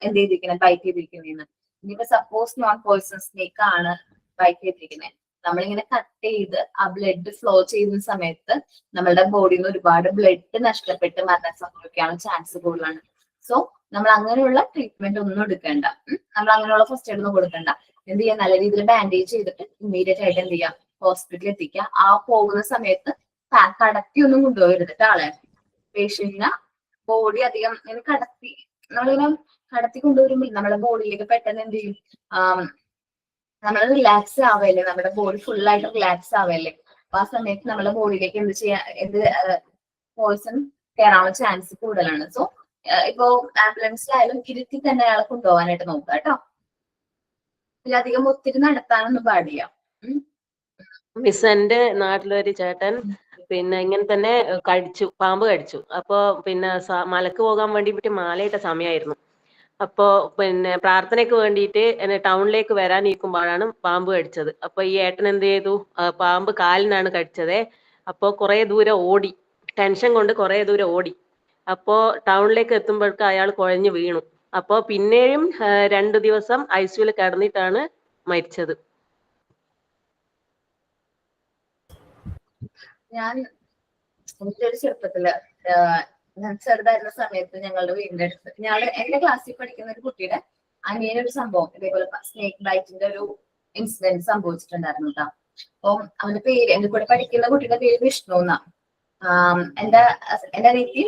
എന്ത് ചെയ്തിരിക്കുന്നത് ബൈറ്റ് ചെയ്തിരിക്കുന്നതെന്ന്. ഇനിയിപ്പോ സപ്പോസ് നോൺ പോയിസണസ് സ്നേക്ക് ആണ് ബൈറ്റ് ചെയ്തിരിക്കുന്നത്, നമ്മളിങ്ങനെ കട്ട് ചെയ്ത് ആ ബ്ലഡ് ഫ്ലോ ചെയ്യുന്ന സമയത്ത് നമ്മളുടെ ബോഡിയിൽ നിന്ന് ഒരുപാട് ബ്ലഡ് നഷ്ടപ്പെട്ട് മരണം സംഭവിക്കാനുള്ള ചാൻസ് കൂടുതലാണ്. സോ നമ്മൾ അങ്ങനെയുള്ള ട്രീറ്റ്മെന്റ് ഒന്നും എടുക്കേണ്ട. നമ്മൾ അങ്ങനെയുള്ള ഫസ്റ്റ് എയ്ഡ് ഒന്നും കൊടുക്കണ്ട. എന്ത് ചെയ്യാം, നല്ല രീതിയിൽ ബാൻഡേജ് ചെയ്തിട്ട് ഇമ്മീഡിയറ്റ് ആയിട്ട് എന്ത് ചെയ്യാം, ഹോസ്പിറ്റലിൽ എത്തിക്കുക. ആ പോകുന്ന സമയത്ത് കടത്തി ഒന്നും കൊണ്ടുപോകരുത് ആളെ. പേഷ്യന്റിനെ ബോഡി അധികം ഇങ്ങനെ നമ്മളിങ്ങനെ കടത്തി കൊണ്ടുവരുമ്പോൾ നമ്മുടെ ബോഡിയിലേക്ക് പെട്ടെന്ന് എന്ത് ചെയ്യും, നമ്മൾ റിലാക്സ് ആവല്ലേ, നമ്മുടെ ബോഡി ഫുൾ ആയിട്ട് റിലാക്സ് ആവല്ലേ. അപ്പൊ ആ സമയത്ത് നമ്മുടെ ബോഡിയിലേക്ക് പോയിസൺ കയറാനുള്ള ചാൻസ് കൂടുതലാണ്. സോ ഇപ്പോ ആംബുലൻസിലായാലും ഇരുത്തി തന്നെ അയാളെ കൊണ്ടുപോകാനായിട്ട് നോക്കുക കേട്ടോ. ഇതിലധികം ഒത്തിരി നടത്താനൊന്നും പാടില്ല. മിസ്, എന്റെ നാട്ടിലൊരു ചേട്ടൻ പിന്നെ ഇങ്ങനെ തന്നെ പാമ്പ് കടിച്ചു. അപ്പൊ പിന്നെ മലക്ക് പോകാൻ വേണ്ടിയിട്ട് മാലയിട്ട സമയമായിരുന്നു. അപ്പോ പിന്നെ പ്രാർത്ഥനയ്ക്ക് വേണ്ടിയിട്ട് എന്നെ ടൗണിലേക്ക് വരാനിരിക്കുമ്പോഴാണ് പാമ്പ് കടിച്ചത്. അപ്പൊ ഈ ഏട്ടൻ എന്ത് ചെയ്തു, പാമ്പ് കാലിനാണ് കടിച്ചത്. അപ്പോ കുറെ ദൂരം ഓടി, ടെൻഷൻ കൊണ്ട് കുറെ ദൂരം ഓടി. അപ്പോ ടൗണിലേക്ക് എത്തുമ്പോഴേക്ക് അയാൾ കുഴഞ്ഞു വീണു. അപ്പോ പിന്നെയും 2 ദിവസം ICUവിൽ കിടന്നിട്ടാണ് മരിച്ചത്. എൻ്റെ ഒരു ചെറുപ്പത്തില് ഞാൻ ചെറുതായിരുന്ന സമയത്ത് ഞങ്ങളുടെ വീടിന്റെ അടുത്ത് എന്റെ ക്ലാസ്സിൽ പഠിക്കുന്ന ഒരു കുട്ടിയുടെ അനിയനൊരു സംഭവം ഇതേപോലെ സ്നേക്ക് ബൈറ്റിന്റെ ഒരു ഇൻസിഡന്റ് സംഭവിച്ചിട്ടുണ്ടായിരുന്നു കേട്ടോ. അപ്പം അവന്റെ പേര്, എന്റെ കൂടെ പഠിക്കുന്ന കുട്ടിയുടെ പേര് വിഷ്ണു എന്നാ. എന്റെ അനിയത്തി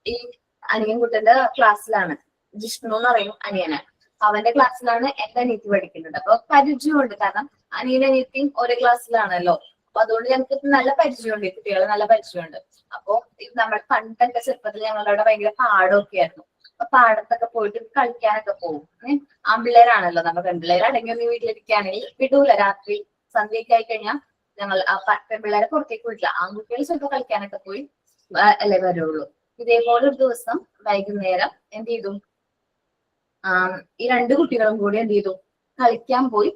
ഈ അനിയൻ കുട്ടിന്റെ ക്ലാസ്സിലാണ്. ജിഷ്ണു എന്ന് പറയും അനിയനെ. അവന്റെ ക്ലാസ്സിലാണ് എന്റെ അനിയത്തി പഠിക്കുന്നത്. അപ്പൊ പരിചയമുണ്ട്, കാരണം അനിയനും അനിയത്തിയും ഒരേ ക്ലാസ്സിലാണല്ലോ. അപ്പൊ അതുകൊണ്ട് ഞങ്ങൾക്ക് നല്ല പരിചയമുണ്ട്, ഈ കുട്ടികളെ നല്ല പരിചയമുണ്ട്. അപ്പൊ നമ്മൾ പണ്ടൊക്കെ ചെറുപ്പത്തിൽ ഞങ്ങളുടെ അവിടെ ഭയങ്കര പാടമൊക്കെ ആയിരുന്നു. അപ്പൊ പാടത്തൊക്കെ പോയിട്ട് കളിക്കാനൊക്കെ പോകും. ആൺപിള്ളേരാണല്ലോ, നമ്മൾ പെൺപിള്ളേർ അടങ്ങി ഒന്ന് വീട്ടിലിരിക്കുകയാണെങ്കിൽ വിടൂല. രാത്രി സന്ധ്യയൊക്കെ ആയി കഴിഞ്ഞാൽ ഞങ്ങൾ പെൺപിള്ളേരെ പുറത്തേക്ക് വിടില്ല. ആൺകുട്ടികൾ ചിലപ്പോൾ കളിക്കാനൊക്കെ പോയി അല്ലേ വരുള്ളൂ. ഇതേപോലെ ഒരു ദിവസം വൈകുന്നേരം എന്ത് ചെയ്തു, ഈ 2 കുട്ടികളും കൂടി എന്ത് ചെയ്തു, കളിക്കാൻ പോയി.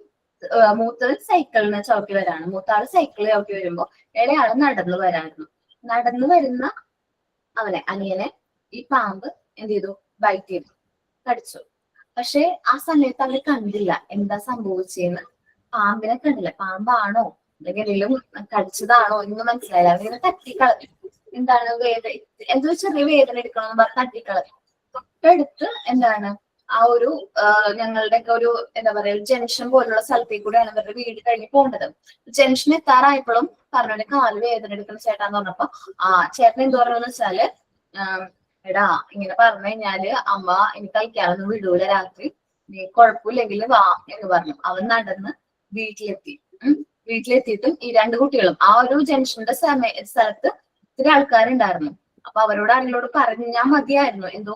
മൂത്തത് സൈക്കിളിന് ചവിട്ടി വരാണ്. മൂത്താള് സൈക്കിളിൽ ചവിട്ടി വരുമ്പോ ഇളയാള് നടന്നു വരായിരുന്നു. നടന്നു വരുന്ന അനിയനെ ഈ പാമ്പ് എന്ത് ചെയ്തു, ബൈറ്റ് ചെയ്തു, കടിച്ചു. പക്ഷെ ആ സമയത്ത് അവര് കണ്ടില്ല എന്താ സംഭവിച്ചെന്ന്. പാമ്പിനെ കണ്ടില്ല. പാമ്പാണോ അല്ലെങ്കിൽ എന്തെങ്കിലും കടിച്ചതാണോ എന്ന് മനസ്സിലായില്ല. അവരിങ്ങനെ തട്ടിക്കളഞ്ഞു. എന്താണ് എന്തോ ചെറിയ വേദന എടുക്കണമെന്ന് പറഞ്ഞ് തട്ടിക്കളഞ്ഞു. തൊട്ടടുത്ത് ആ ഒരു ഞങ്ങളുടെ ഒക്കെ ഒരു എന്താ പറയാ ജംഗ്ഷൻ പോലുള്ള സ്ഥലത്തേക്ക് കൂടെയാണ് ഇവരുടെ വീട് കഴിഞ്ഞ് പോകേണ്ടത്. ജംഗ്ഷൻ എത്താറായപ്പോഴും പറഞ്ഞോണ്ട് കാല് വേദന എടുക്കുന്ന ചേട്ടാന്ന് പറഞ്ഞപ്പോ ചേട്ടൻ എന്ത് പറഞ്ഞെന്ന് വെച്ചാല്, എടാ ഇങ്ങനെ പറഞ്ഞു കഴിഞ്ഞാല് അമ്മ എനിക്ക് കളിക്കാനൊന്നും വിടൂല രാത്രി, നീ കുഴപ്പമില്ലെങ്കിൽ വാ എന്ന് പറഞ്ഞു. അവൻ നടന്ന് വീട്ടിലെത്തി. വീട്ടിലെത്തിയിട്ടും ഈ 2 കുട്ടികളും ആ ഒരു ജംഗ്ഷന്റെ സ്ഥലത്ത് ഇത്തിരി ആൾക്കാരുണ്ടായിരുന്നു. അപ്പൊ അവരോട് ആരെങ്കിലോട് പറഞ്ഞാൽ മതിയായിരുന്നു, എന്തോ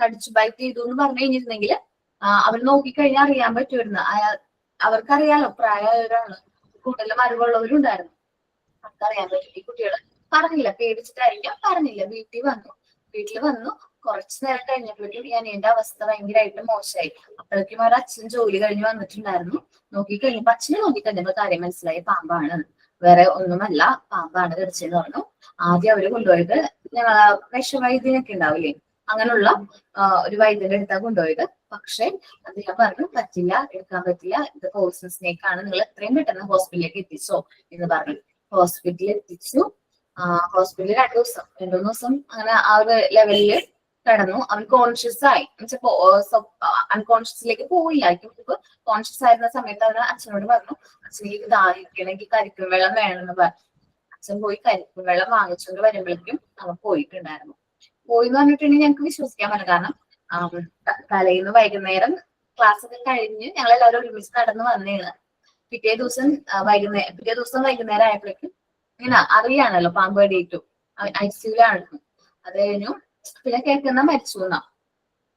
കടിച്ചു ബൈറ്റ് ചെയ്തു എന്ന് പറഞ്ഞു കഴിഞ്ഞിരുന്നെങ്കിൽ അവർ നോക്കിക്കഴിഞ്ഞാൽ അറിയാൻ പറ്റുമായിരുന്നു. അവർക്കറിയാലോ, പ്രായമായവരാണ്, കൂടുതലും അറിവുള്ളവരും ഉണ്ടായിരുന്നു. അവർക്കറിയാൻ പറ്റും. ഈ കുട്ടികൾ പറഞ്ഞില്ല, പേടിച്ചിട്ടായിരിക്കാം പറഞ്ഞില്ല. വീട്ടിൽ വന്നു കുറച്ചു നേരം കഴിഞ്ഞപ്പോഴേക്കും ഞാൻ എന്റെ അവസ്ഥ ഭയങ്കരമായിട്ട് മോശമായി. അപ്പോഴേക്കും അവരുടെ അച്ഛൻ ജോലി കഴിഞ്ഞ് വന്നിട്ടുണ്ടായിരുന്നു. നോക്കിക്കഴിഞ്ഞപ്പോ അച്ഛനെ നോക്കിക്കഴിഞ്ഞപ്പോ കാര്യം മനസ്സിലായി, പാമ്പാണ്, വേറെ ഒന്നുമല്ല, പാമ്പാണ് കടിച്ചെന്ന് പറഞ്ഞു. ആദ്യം അവര് കൊണ്ടുപോയത് വിഷവൈദ്യനൊക്കെ ഉണ്ടാവില്ലേ, അങ്ങനെയുള്ള ഒരു വൈദ്യന്റെ അടുത്താണ് കൊണ്ടുപോയത്. പക്ഷെ അദ്ദേഹം പറഞ്ഞു പറ്റില്ല, എടുക്കാൻ പറ്റില്ല, ഇത് പോയിസൺ സ്നേക്ക് ആണ്, നിങ്ങൾ എത്രയും പെട്ടെന്ന് ഹോസ്പിറ്റലിലേക്ക് എത്തിച്ചോ എന്ന് പറഞ്ഞു. ഹോസ്പിറ്റലിൽ എത്തിച്ചു. ഹോസ്പിറ്റലിൽ 2 ദിവസം അങ്ങനെ ആ ഒരു ലെവലില് കിടന്നു. അവൻ കോൺഷ്യസ് ആയി, അൺകോൺഷ്യസിലേക്ക് പോയില്ലായിരിക്കും. ഇപ്പൊ കോൺഷ്യസ് ആയിരുന്ന സമയത്ത് അവന് അച്ഛനോട് പറഞ്ഞു, അച്ഛനേക്ക് ദാഹിക്കണമെങ്കിൽ കരിക്കും വെള്ളം വേണമെന്ന് പറഞ്ഞു. അച്ഛൻ പോയി കരിക്കും വെള്ളം വാങ്ങിച്ചുകൊണ്ട് വരുമ്പോഴേക്കും അവൻ പോയിട്ടുണ്ടായിരുന്നു. പോയിന്ന് പറഞ്ഞിട്ടുണ്ടെങ്കിൽ ഞങ്ങൾക്ക് വിശ്വസിക്കാൻ പറ്റില്ല. കാരണം തലേന്ന് വൈകുന്നേരം ക്ലാസ് ഒക്കെ കഴിഞ്ഞ് ഞങ്ങൾ എല്ലാവരും ഒരുമിച്ച് നടന്ന് വന്നേണ്. പിറ്റേ ദിവസം വൈകുന്നേരം ആയപ്പോഴേക്കും ഇങ്ങനെ അറിയാണല്ലോ പാമ്പ് കടിയിട്ടു, ഐസിയുലായിരുന്നു. അത് കഴിഞ്ഞു പിന്നെ കേൾക്കുന്ന മരിച്ചു എന്നാ.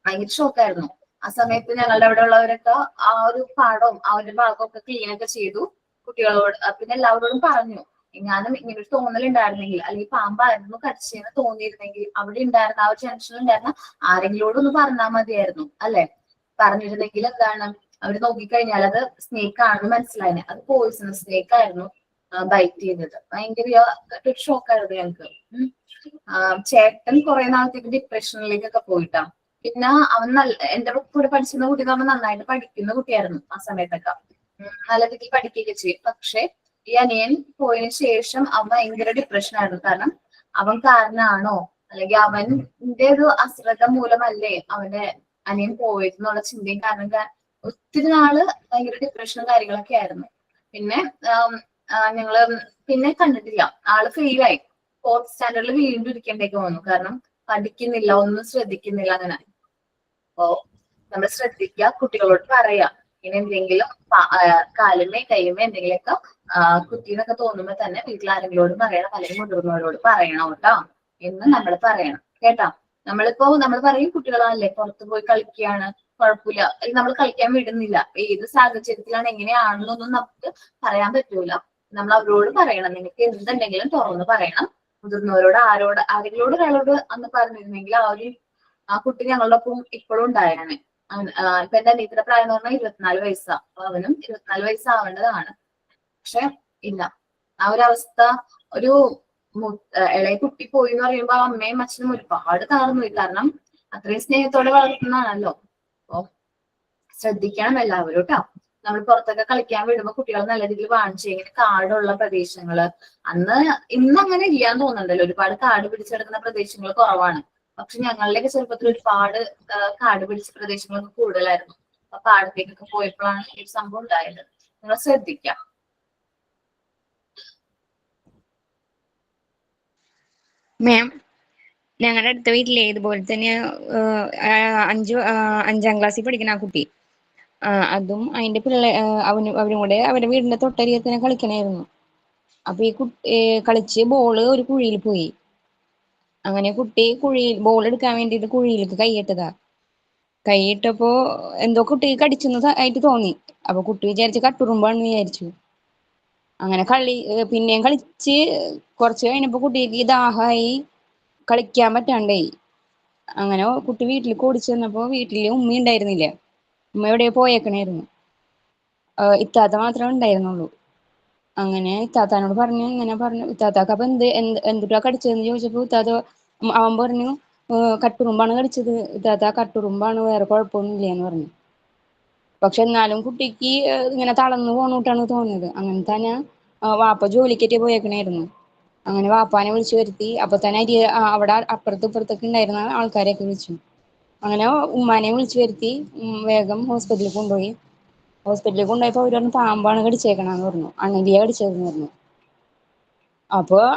ഭയങ്കര ഷോക്കായിരുന്നു. ആ സമയത്ത് ഞങ്ങളുടെ അവിടെ ഉള്ളവരൊക്കെ ആ ഒരു പാടവും ആ ഒരു ഭാഗവും ഒക്കെ ക്ലീൻ ഒക്കെ ചെയ്തു കുട്ടികളോട്. പിന്നെ എല്ലാവരോടും പറഞ്ഞു, എങ്ങാനും ഇങ്ങനെ ഒരു തോന്നലുണ്ടായിരുന്നെങ്കിൽ, അല്ലെങ്കിൽ പാമ്പായിരുന്നു കടിച്ചെന്ന് തോന്നിയിരുന്നെങ്കിൽ അവിടെ ഉണ്ടായിരുന്ന ആ ഒരു ടെൻഷൻ ഉണ്ടായിരുന്ന ആരെങ്കിലോടും ഒന്ന് പറഞ്ഞാൽ മതിയായിരുന്നു അല്ലെ. പറഞ്ഞിരുന്നെങ്കിൽ എന്താണ്, അവര് നോക്കിക്കഴിഞ്ഞാൽ അത് സ്നേക്ക് ആണെന്ന് മനസ്സിലായിന്. അത് പോയിസണസ് സ്നേക്ക് ആയിരുന്നു ബൈറ്റ് ചെയ്തത്. ഭയങ്കര ഒരു ഷോക്കായിരുന്നു ഞങ്ങക്ക്. ചേട്ടൻ കുറെ നാളത്തേക്ക് ഡിപ്രഷനിലേക്കൊക്കെ പോയിട്ടാ. പിന്നെ അവൻ എന്റെ കൂടെ പഠിച്ചിരുന്ന കുട്ടി എന്ന് പറഞ്ഞാൽ നന്നായിട്ട് പഠിക്കുന്ന കുട്ടിയായിരുന്നു ആ സമയത്തൊക്കെ. നല്ല രീതിയിൽ പഠിക്കുകയൊക്കെ ചെയ്യും. പക്ഷെ ഈ അനിയൻ പോയതിനു ശേഷം അവൻ ഭയങ്കര ഡിപ്രഷൻ ആയിരുന്നു. കാരണം അവൻ കാരണമാണോ, അല്ലെങ്കിൽ അവന്റെ ഒരു അശ്രദ്ധ മൂലമല്ലേ അവന്റെ അനിയൻ പോയത് എന്നുള്ള ചിന്തയും കാരണം ഒത്തിരി നാള് ഭയങ്കര ഡിപ്രഷനും കാര്യങ്ങളൊക്കെ ആയിരുന്നു. പിന്നെ ഞങ്ങള് പിന്നെ കണ്ടിട്ടില്ല. ആള് ഫെയിലായി. 4th സ്റ്റാൻഡേർഡിൽ വീണ്ടും ഇരിക്കേണ്ടേക്ക് വന്നു. കാരണം പഠിക്കുന്നില്ല, ഒന്നും ശ്രദ്ധിക്കുന്നില്ല അങ്ങനെ. അപ്പോ നമ്മൾ ശ്രദ്ധിക്കുക, കുട്ടികളോട് പറയാ ഇങ്ങനെ എന്തെങ്കിലും കാലുമേ കയ്യുമേ എന്തെങ്കിലുമൊക്കെ കുട്ടീന്നൊക്കെ തോന്നുമ്പോ തന്നെ വീട്ടിൽ ആരെങ്കിലോടും പറയണം, അല്ലെങ്കിൽ മുതിർന്നവരോട് പറയണം കേട്ടോ എന്ന് നമ്മൾ പറയണം കേട്ടാ. നമ്മൾ പറയും കുട്ടികളല്ലേ പുറത്തു പോയി കളിക്കുകയാണ് കുഴപ്പമില്ല, അല്ലെങ്കിൽ നമ്മൾ കളിക്കാൻ വിടുന്നില്ല. ഏത് സാഹചര്യത്തിലാണ് എങ്ങനെയാണെന്നൊന്നും നമുക്ക് പറയാൻ പറ്റൂല. നമ്മൾ അവരോട് പറയണം, നിങ്ങൾക്ക് എന്തുണ്ടെങ്കിലും തുറന്ന് പറയണം. മുതിർന്നവരോട് ആരെങ്കിലോട് ഒരാളോട് അന്ന് പറഞ്ഞിരുന്നെങ്കിൽ ആ കുട്ടി ഞങ്ങളുടെ ഒപ്പം ഇപ്പോഴും ഉണ്ടായാണ്. ഇപ്പൊ എന്റെ അനിയത്തിന്റെ പ്രായം എന്ന് പറഞ്ഞാൽ 24 വയസ്സാ. അപ്പൊ അവനും 24 വയസ്സാവേണ്ടതാണ്. പക്ഷെ ഇല്ല, ആ ഒരു അവസ്ഥ ഒരു ഇളയ കുട്ടി പോയി എന്ന് പറയുമ്പോ അമ്മയും അച്ഛനും ഒരുപാട് തകർന്നു പോയി. കാരണം അത്രയും സ്നേഹത്തോടെ വളർത്തുന്നതാണല്ലോ. അപ്പൊ ശ്രദ്ധിക്കണം എല്ലാവരും കേട്ടോ. നമ്മൾ പുറത്തൊക്കെ കളിക്കാൻ വിടുമ്പോ കുട്ടികൾ നല്ല രീതിയിൽ വാങ്ങിച്ചു. ഇങ്ങനെ കാടുള്ള പ്രദേശങ്ങള്, ഇന്ന് അങ്ങനെ ഇല്ലാന്ന് തോന്നുന്നുണ്ടല്ലോ. ഒരുപാട് കാട് പിടിച്ചെടുക്കുന്ന പ്രദേശങ്ങൾ കുറവാണ്. പക്ഷെ ഞങ്ങളുടെയൊക്കെ ചെറുപ്പത്തിൽ ഒരുപാട് കാട് പിടിച്ച പ്രദേശങ്ങളൊക്കെ കൂടുതലായിരുന്നു. അപ്പൊ പാടത്തേക്കൊക്കെ പോയപ്പോഴാണ് ഈ സംഭവം ഉണ്ടായത്. നിങ്ങൾ ശ്രദ്ധിക്കാം. മാം, ഞങ്ങളുടെ അടുത്ത വീട്ടിലെ ഇതുപോലെ തന്നെ 5ാം ക്ലാസ്സിൽ പഠിക്കുന്ന ആ കുട്ടി, അതും അതിന്റെ അവരും കൂടെ അവരുടെ വീടിന്റെ തൊട്ടരികത്ത് തന്നെ കളിക്കണായിരുന്നു. അപ്പൊ ഈ കുട്ടി കളിച്ച് ബോള് ഒരു കുഴിയിൽ പോയി. അങ്ങനെ കുട്ടി ബോൾ എടുക്കാൻ വേണ്ടിയിട്ട് കുഴിയിലേക്ക് കൈയിട്ടതാ. കൈയിട്ടപ്പോ എന്തോ കുട്ടിക്ക് കടിച്ചെന്ന് ആയിട്ട് തോന്നി. അപ്പൊ കുട്ടി വിചാരിച്ച് കട്ടുറുമ്പാണെന്ന് വിചാരിച്ചു. അങ്ങനെ പിന്നെയും കളിച്ച് കുറച്ച് കഴിഞ്ഞപ്പോ കുട്ടിക്ക് ദാഹമായി, കളിക്കാൻ പറ്റാണ്ടായി. അങ്ങനെ കുട്ടി വീട്ടിലേക്ക് ഓടിച്ചു വന്നപ്പോ വീട്ടില് ഉമ്മ ഉണ്ടായിരുന്നില്ല. ഉമ്മ എവിടെയോ പോയേക്കണായിരുന്നു. ഇത്താത്ത മാത്രമേ ഉണ്ടായിരുന്നുള്ളൂ. അങ്ങനെ ഇത്താത്താനോട് പറഞ്ഞു, ഇങ്ങനെ പറഞ്ഞു. ഇത്താത്താക്ക് അപ്പൊ എന്തുട്ടാ കടിച്ചതെന്ന് ചോദിച്ചപ്പോ അവൻ പറഞ്ഞു, കട്ടുറുമ്പാണ് കടിച്ചത് ഇത്താത്ത, കട്ടുറുമ്പാണ്, വേറെ കുഴപ്പമൊന്നുമില്ല എന്ന് പറഞ്ഞു. പക്ഷെ എന്നാലും കുട്ടിക്ക് ഇങ്ങനെ തളർന്നു പോണൂട്ടാണ് തോന്നിയത്. അങ്ങനെ തന്നെ വാപ്പ ജോലിക്കേറ്റ് പോയേക്കണായിരുന്നു. അങ്ങനെ വാപ്പാനെ വിളിച്ചു വരുത്തി. അപ്പൊ തന്നെ അവിടെ അപ്പുറത്തും ഇപ്പുറത്തൊക്കെ ഉണ്ടായിരുന്ന ആൾക്കാരെയൊക്കെ വിളിച്ചു. അങ്ങനെ ഉമ്മാനെ വിളിച്ചു വരുത്തി വേഗം ഹോസ്പിറ്റലിൽ കൊണ്ടുപോയി. ഹോസ്പിറ്റലിൽ കൊണ്ടുപോയപ്പോ അവര് പറഞ്ഞു പാമ്പാണ് കടിച്ചേക്കണെന്ന് പറഞ്ഞു, അണലിയെ കടിച്ചതെന്ന് പറഞ്ഞു.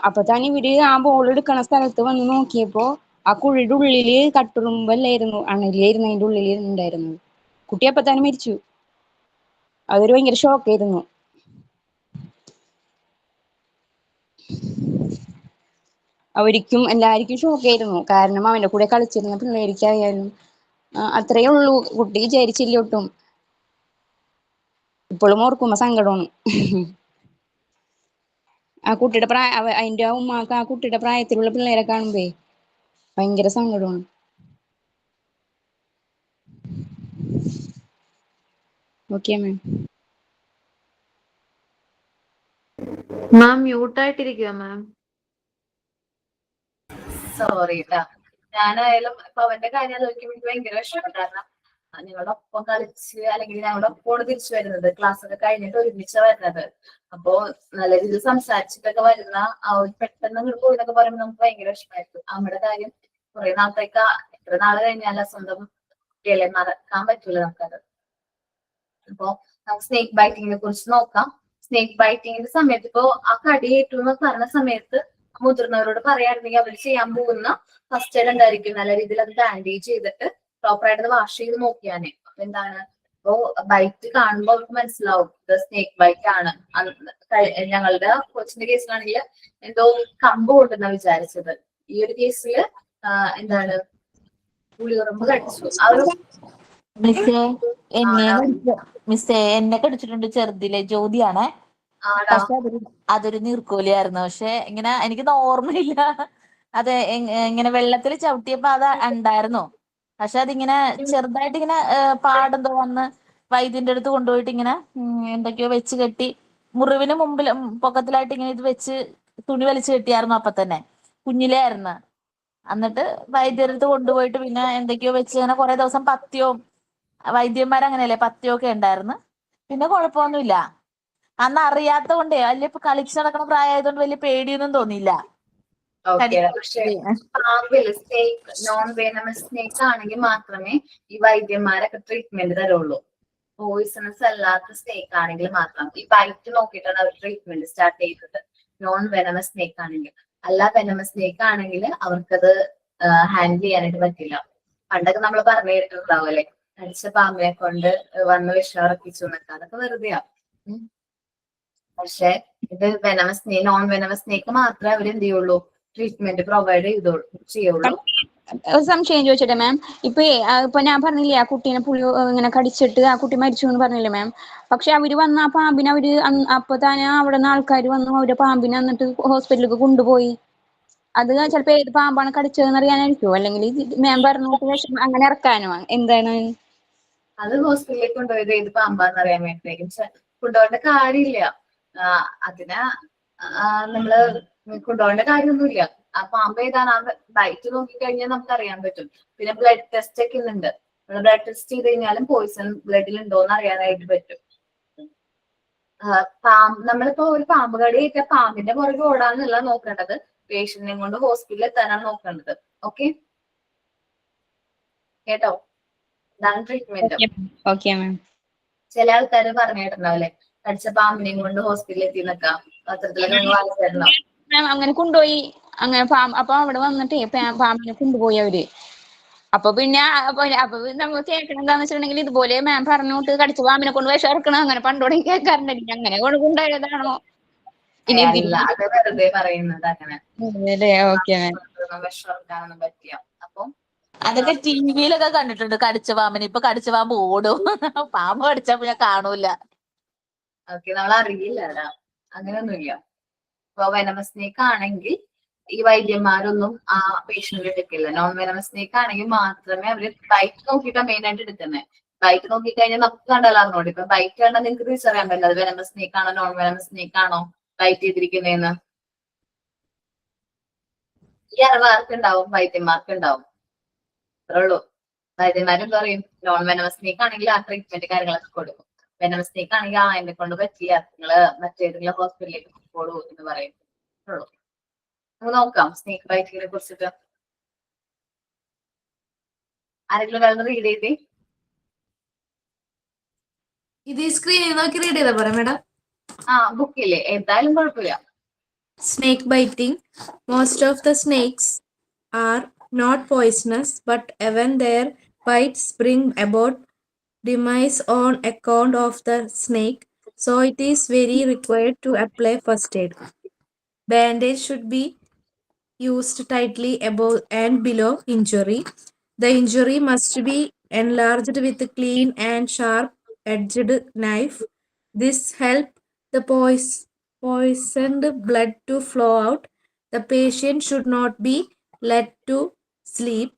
അപ്പൊ തന്നെ ഇവര് ആ ബോൾ എടുക്കണ സ്ഥലത്ത് വന്ന് നോക്കിയപ്പോ ആ കുഴിയുടെ ഉള്ളില് കട്ടുറുമ്പല്ലായിരുന്നു, അണലിയായിരുന്നു അതിന്റെ ഉള്ളിൽ ഉണ്ടായിരുന്നത്. കുട്ടി അപ്പൊ തന്നെ മരിച്ചു. അതൊരു ഭയങ്കര ഷോക്കായിരുന്നു. അവർക്കും എല്ലാവർക്കും ഷോക്കായിരുന്നു. കാരണം അവന്റെ കൂടെ കളിച്ചിരുന്ന പിള്ളേർക്കായാലും അത്രയേ ഉള്ളൂ. കുട്ടി വിചാരിച്ചില്ല ഒട്ടും. ഇപ്പോഴും ഓർക്കുമ്പോ സങ്കടമാണ്. ആ കുട്ടിയുടെ അതിന്റെ ഉമ്മാക്ക് ആ കുട്ടിയുടെ പ്രായത്തിലുള്ള പിള്ളേരെ കാണുമ്പേ ഭയങ്കര സങ്കടമാണ്. Okay ma'am. മാം മ്യൂട്ടായിട്ടിരിക്കുക മാം. സോറി കേട്ടാ. ഞാനായാലും ഇപ്പൊ അവന്റെ കാര്യം നോക്കിയപ്പോൾ എനിക്ക് ഭയങ്കര വിഷമം. കാരണം ഞങ്ങളുടെ ഒപ്പം കളിച്ച്, അല്ലെങ്കിൽ ഞങ്ങളുടെ ഒപ്പമാണ് തിരിച്ചു വരുന്നത്. ക്ലാസ് ഒക്കെ കഴിഞ്ഞിട്ട് ഒരുമിച്ച് വരുന്നത്. അപ്പോ നല്ല രീതിയിൽ സംസാരിച്ചിട്ടൊക്കെ വരുന്ന ആ ഒരു പെട്ടെന്ന് അങ്ങോട്ട് പോയിന്നൊക്കെ പറയുമ്പോൾ നമുക്ക് ഭയങ്കര വിഷമമായിരിക്കും. നമ്മുടെ കാര്യം കുറെ നാളത്തേക്ക്, എത്ര നാള് കഴിഞ്ഞാൽ സ്വന്തം കുട്ടികളെ മറക്കാൻ പറ്റൂല നമുക്കത്. അപ്പൊ നമുക്ക് സ്നേക്ക് ബൈറ്റിങ്ങിനെ കുറിച്ച് നോക്കാം. സ്നേക്ക് ബൈറ്റിങ്ങിന്റെ സമയത്ത് ഇപ്പോ ആ കടിയേറ്റു എന്ന് പറഞ്ഞ സമയത്ത് മുതിർന്നവരോട് പറയായിരുന്നെങ്കിൽ അവർ ചെയ്യാൻ പോകുന്ന ഫസ്റ്റ് എയ്ഡ് എന്തായിരിക്കും, നല്ല രീതിയിൽ അത് ബാൻഡേജ് ചെയ്തിട്ട് പ്രോപ്പറായിട്ട് വാഷ് ചെയ്ത് നോക്കിയാനെ. അപ്പൊ എന്താണ്, അപ്പോ ബൈറ്റ് കാണുമ്പോൾ അവർക്ക് മനസ്സിലാവും ഇത് സ്നേക്ക് ബൈറ്റ് ആണ്. ഞങ്ങളുടെ കൊച്ചിന്റെ കേസിലാണെങ്കിൽ എന്തോ കമ്പ് കൊണ്ടെന്നാ വിചാരിച്ചത്. ഈ ഒരു കേസിൽ എന്താണ് പുളിയുറമ്പ് കടിച്ചു. ആ ഒരു മിസ്സേ എന്നെ കടിച്ചിട്ടുണ്ട് ചെറുതിലെ, ജ്യോതിയാണേ. പക്ഷെ അതൊരു നീർക്കോലിയായിരുന്നു. പക്ഷെ ഇങ്ങനെ എനിക്കൊന്നും ഓർമ്മയില്ല. അത് ഇങ്ങനെ വെള്ളത്തിൽ ചവിട്ടിയപ്പോ അത് ഉണ്ടായിരുന്നു. പക്ഷെ അതിങ്ങനെ ചെറുതായിട്ട് ഇങ്ങനെ പാടെന്തോ വന്ന് വൈദ്യന്റെ അടുത്ത് കൊണ്ടുപോയിട്ട് ഇങ്ങനെ എന്തൊക്കെയോ വെച്ച് കെട്ടി, മുറിവിന് മുമ്പിൽ പൊക്കത്തിലായിട്ട് ഇങ്ങനെ ഇത് വെച്ച് തുണി വലിച്ചു കെട്ടിയായിരുന്നു. അപ്പൊ തന്നെ കുഞ്ഞിലേ ആയിരുന്നു. എന്നിട്ട് വൈദ്യരടുത്ത് കൊണ്ടുപോയിട്ട് പിന്നെ എന്തൊക്കെയോ വെച്ച് അങ്ങനെ കുറെ ദിവസം പഥ്യവും, വൈദ്യന്മാരങ്ങനെയല്ലേ, പഥ്യമൊക്കെ ഉണ്ടായിരുന്നു. പിന്നെ കുഴപ്പമൊന്നുമില്ല. അന്ന് അറിയാത്ത കൊണ്ടേ വലിയ കളിച്ച് നടക്കുന്ന പ്രായമായതുകൊണ്ട് വലിയ പേടിയൊന്നും തോന്നിയില്ല. പക്ഷെ പാമ്പിൽ സ്നേക്ക്, നോൺ വെനമസ് സ്നേക്ക് ആണെങ്കിൽ മാത്രമേ ഈ വൈദ്യന്മാരൊക്കെ ട്രീറ്റ്മെന്റ് തരുള്ളൂ. പോയിസണസ് അല്ലാത്ത സ്നേക്ക് ആണെങ്കിൽ മാത്രം ഈ ബൈറ്റ് നോക്കിയിട്ടാണ് അവർ ട്രീറ്റ്മെന്റ് സ്റ്റാർട്ട് ചെയ്തത്. നോൺ വെനമസ് സ്നേക്ക് ആണെങ്കിൽ. അല്ല വെനമസ് സ്നേക്ക് ആണെങ്കിൽ അവർക്കത് ഹാൻഡിൽ ചെയ്യാനായിട്ട് പറ്റില്ല. പണ്ടൊക്കെ നമ്മൾ പറഞ്ഞു കേട്ടിട്ടുണ്ടാവും അല്ലെ, കടിച്ച പാമ്പിനെ കൊണ്ട് വന്ന് വിഷം ഇറക്കിച്ചു എന്നൊക്കെ. അതൊക്കെ വെറുതെയാ. പക്ഷെ ഇത് venomous snake, non venomous snake മാത്രമേ അവർ എന്ത് ചെയ്യുള്ളൂ, ട്രീറ്റ്മെന്റ് പ്രൊവൈഡ് ചെയ്യുള്ളൂ. സംശയം ചോദിച്ചോട്ടെ മാം? ഇപ്പൊ ഞാൻ പറഞ്ഞില്ലേ, ആ കുട്ടീനെ പുളി ഇങ്ങനെ കടിച്ചിട്ട് ആ കുട്ടി മരിച്ചു എന്ന് പറഞ്ഞില്ലേ മാം? പക്ഷെ അവര് വന്ന ആ പാമ്പിനെ അപ്പൊ തന്നെ അവിടെ നിന്ന് ആൾക്കാർ വന്നു അവരെ പാമ്പിനെ എന്നിട്ട് ഹോസ്പിറ്റലിലേക്ക് കൊണ്ടുപോയി. അത് ചിലപ്പോ ഏത് പാമ്പാണ് കടിച്ചതെന്ന് അറിയാനായിരിക്കുമോ? അല്ലെങ്കിൽ മാം പറഞ്ഞിട്ട് വിഷം അങ്ങനെ ഇറക്കാനോ? എന്താണ് അത് ഹോസ്പിറ്റലിലേക്ക് കൊണ്ടുപോയത് ഏത് പാമ്പാന്ന് അറിയാൻ വേണ്ടിയിട്ടേക്കും. കൊണ്ടുപോകേണ്ട കാര്യമില്ല. അതിനെ നമ്മള് കൊണ്ടുപോകേണ്ട കാര്യമൊന്നുമില്ല. ആ പാമ്പ് ഏതാണ്, ആ ബൈറ്റ് നോക്കിക്കഴിഞ്ഞാൽ നമുക്ക് അറിയാൻ പറ്റും. പിന്നെ ബ്ലഡ് ടെസ്റ്റ് ഒക്കെ ഉണ്ട്. ബ്ലഡ് ടെസ്റ്റ് ചെയ്ത് കഴിഞ്ഞാലും പോയിസൺ ബ്ലഡിൽ ഉണ്ടോന്ന് അറിയാനായിട്ട് പറ്റും. നമ്മളിപ്പോ ഒരു പാമ്പ് കടി ഏറ്റാൽ പാമ്പിന്റെ പുറകെ ഓടാന്നല്ല നോക്കേണ്ടത്, പേഷ്യന്റിനെ കൊണ്ട് ഹോസ്പിറ്റലിൽ എത്താനാണ് നോക്കേണ്ടത്. ഓക്കെ, കേട്ടോ? ഇതാണ് ട്രീറ്റ്മെന്റ്. ചില ആൾക്കാര് പറഞ്ഞിട്ടുണ്ടാവില്ലേ, കടിച്ച പാമ്പിനെയും കൊണ്ട് ഹോസ്പിറ്റലിൽ എത്തി നിൽക്കാം. പത്രത്തിലൊക്കെ നിങ്ങൾ വായിച്ചിട്ടുണ്ടാവും. അങ്ങനെ കൊണ്ടുപോയി. അങ്ങനെ അപ്പൊ അവിടെ വന്നിട്ട് പാമ്പിനെ കൊണ്ടുപോയി അവര്. അപ്പൊ പിന്നെ നമ്മൾ കേൾക്കണം എന്താന്ന് വെച്ചിട്ടുണ്ടെങ്കിൽ, ഇതുപോലെ മാം പറഞ്ഞോട്ട് കടിച്ച പാമ്പിനെ കൊണ്ട് വിഷം ഇറക്കണം അങ്ങനെ പണ്ടോടെ കേൾക്കാറുണ്ടെങ്കിൽ അങ്ങനെ കൊണ്ടുണ്ടായതാണോ? അത് വെറുതെ പറയുന്നത് അങ്ങനെ. വിഷം ഇറക്കാനൊന്നും പറ്റിയ. അപ്പൊ അതൊക്കെ ടിവിയിലൊക്കെ കണ്ടിട്ടുണ്ട്, കടിച്ച പാമ്പിന്. ഇപ്പൊ കടിച്ച പാമ്പ് ഓടും. പാമ്പ് കടിച്ചപ്പോ ഞാൻ കാണൂല. ഓക്കെ, നമ്മൾ അറിയില്ല. അങ്ങനെയൊന്നുമില്ല. ഇപ്പൊ വെനമസ് സ്നേക്ക് ആണെങ്കിൽ ഈ വൈദ്യന്മാരൊന്നും ആ പേഷ്യന്റ് എടുക്കില്ല. നോൺ വെനമസ് സ്നേക്ക് ആണെങ്കിൽ മാത്രമേ അവര് ബൈറ്റ് നോക്കിയിട്ടാണ് മെയിൻ ആയിട്ട് എടുക്കുന്നത്. ബൈറ്റ് നോക്കിക്കഴിഞ്ഞാൽ നമുക്ക് കണ്ടാൽ അറിഞ്ഞോളൂ. ഇപ്പൊ ബൈറ്റ് കണ്ടാൽ നിങ്ങൾക്ക് തിരിച്ചറിയാൻ പറ്റില്ല അത് വെനമസ് സ്നേക്ക് ആണോ നോൺ വെനമസ് സ്നേക്ക് ആണോ ബൈറ്റ് ചെയ്തിരിക്കുന്നതെന്ന്. ഈ അറിവ് ആർക്കുണ്ടാവും? വൈദ്യന്മാർക്ക് ഉണ്ടാവും. അത്രേ ഉള്ളൂ. വൈദ്യന്മാരും പറയും നോൺ വെനമസ് സ്നേക്ക് ആണെങ്കിൽ ആ ട്രീറ്റ്മെന്റ് കാര്യങ്ങളൊക്കെ കൊടുക്കും. വെനമസ് സ്നേക്ക് ആണെങ്കിൽ എന്നെ കൊണ്ട് പറ്റില്ല, നിങ്ങള് മറ്റേതെങ്കിലും ഹോസ്പിറ്റലിലേക്ക് പോകൂ എന്ന് പറയും. ഉള്ളൂ. നമുക്ക് നോക്കാം സ്നേക്ക് ബൈറ്റിനെ കുറിച്ചിട്ട്. ആരെങ്കിലും വേണമെന്ന് റീഡ് ചെയ്തേ. ഇത് സ്ക്രീനിൽ നോക്കി റീഡ് ചെയ്താ പോരാ മാഡം? ബുക്കില്ലേ, എന്തായാലും കുഴപ്പമില്ല. Snake biting. Most of the snakes are not poisonous, but even their bites bring about demise on account of the snake, so it is very required to apply first aid. Bandage should be used tightly above and below injury. The injury must be enlarged with a clean and sharp-edged knife. This helps the poisoned blood to flow out. The patient should not be let to sleep.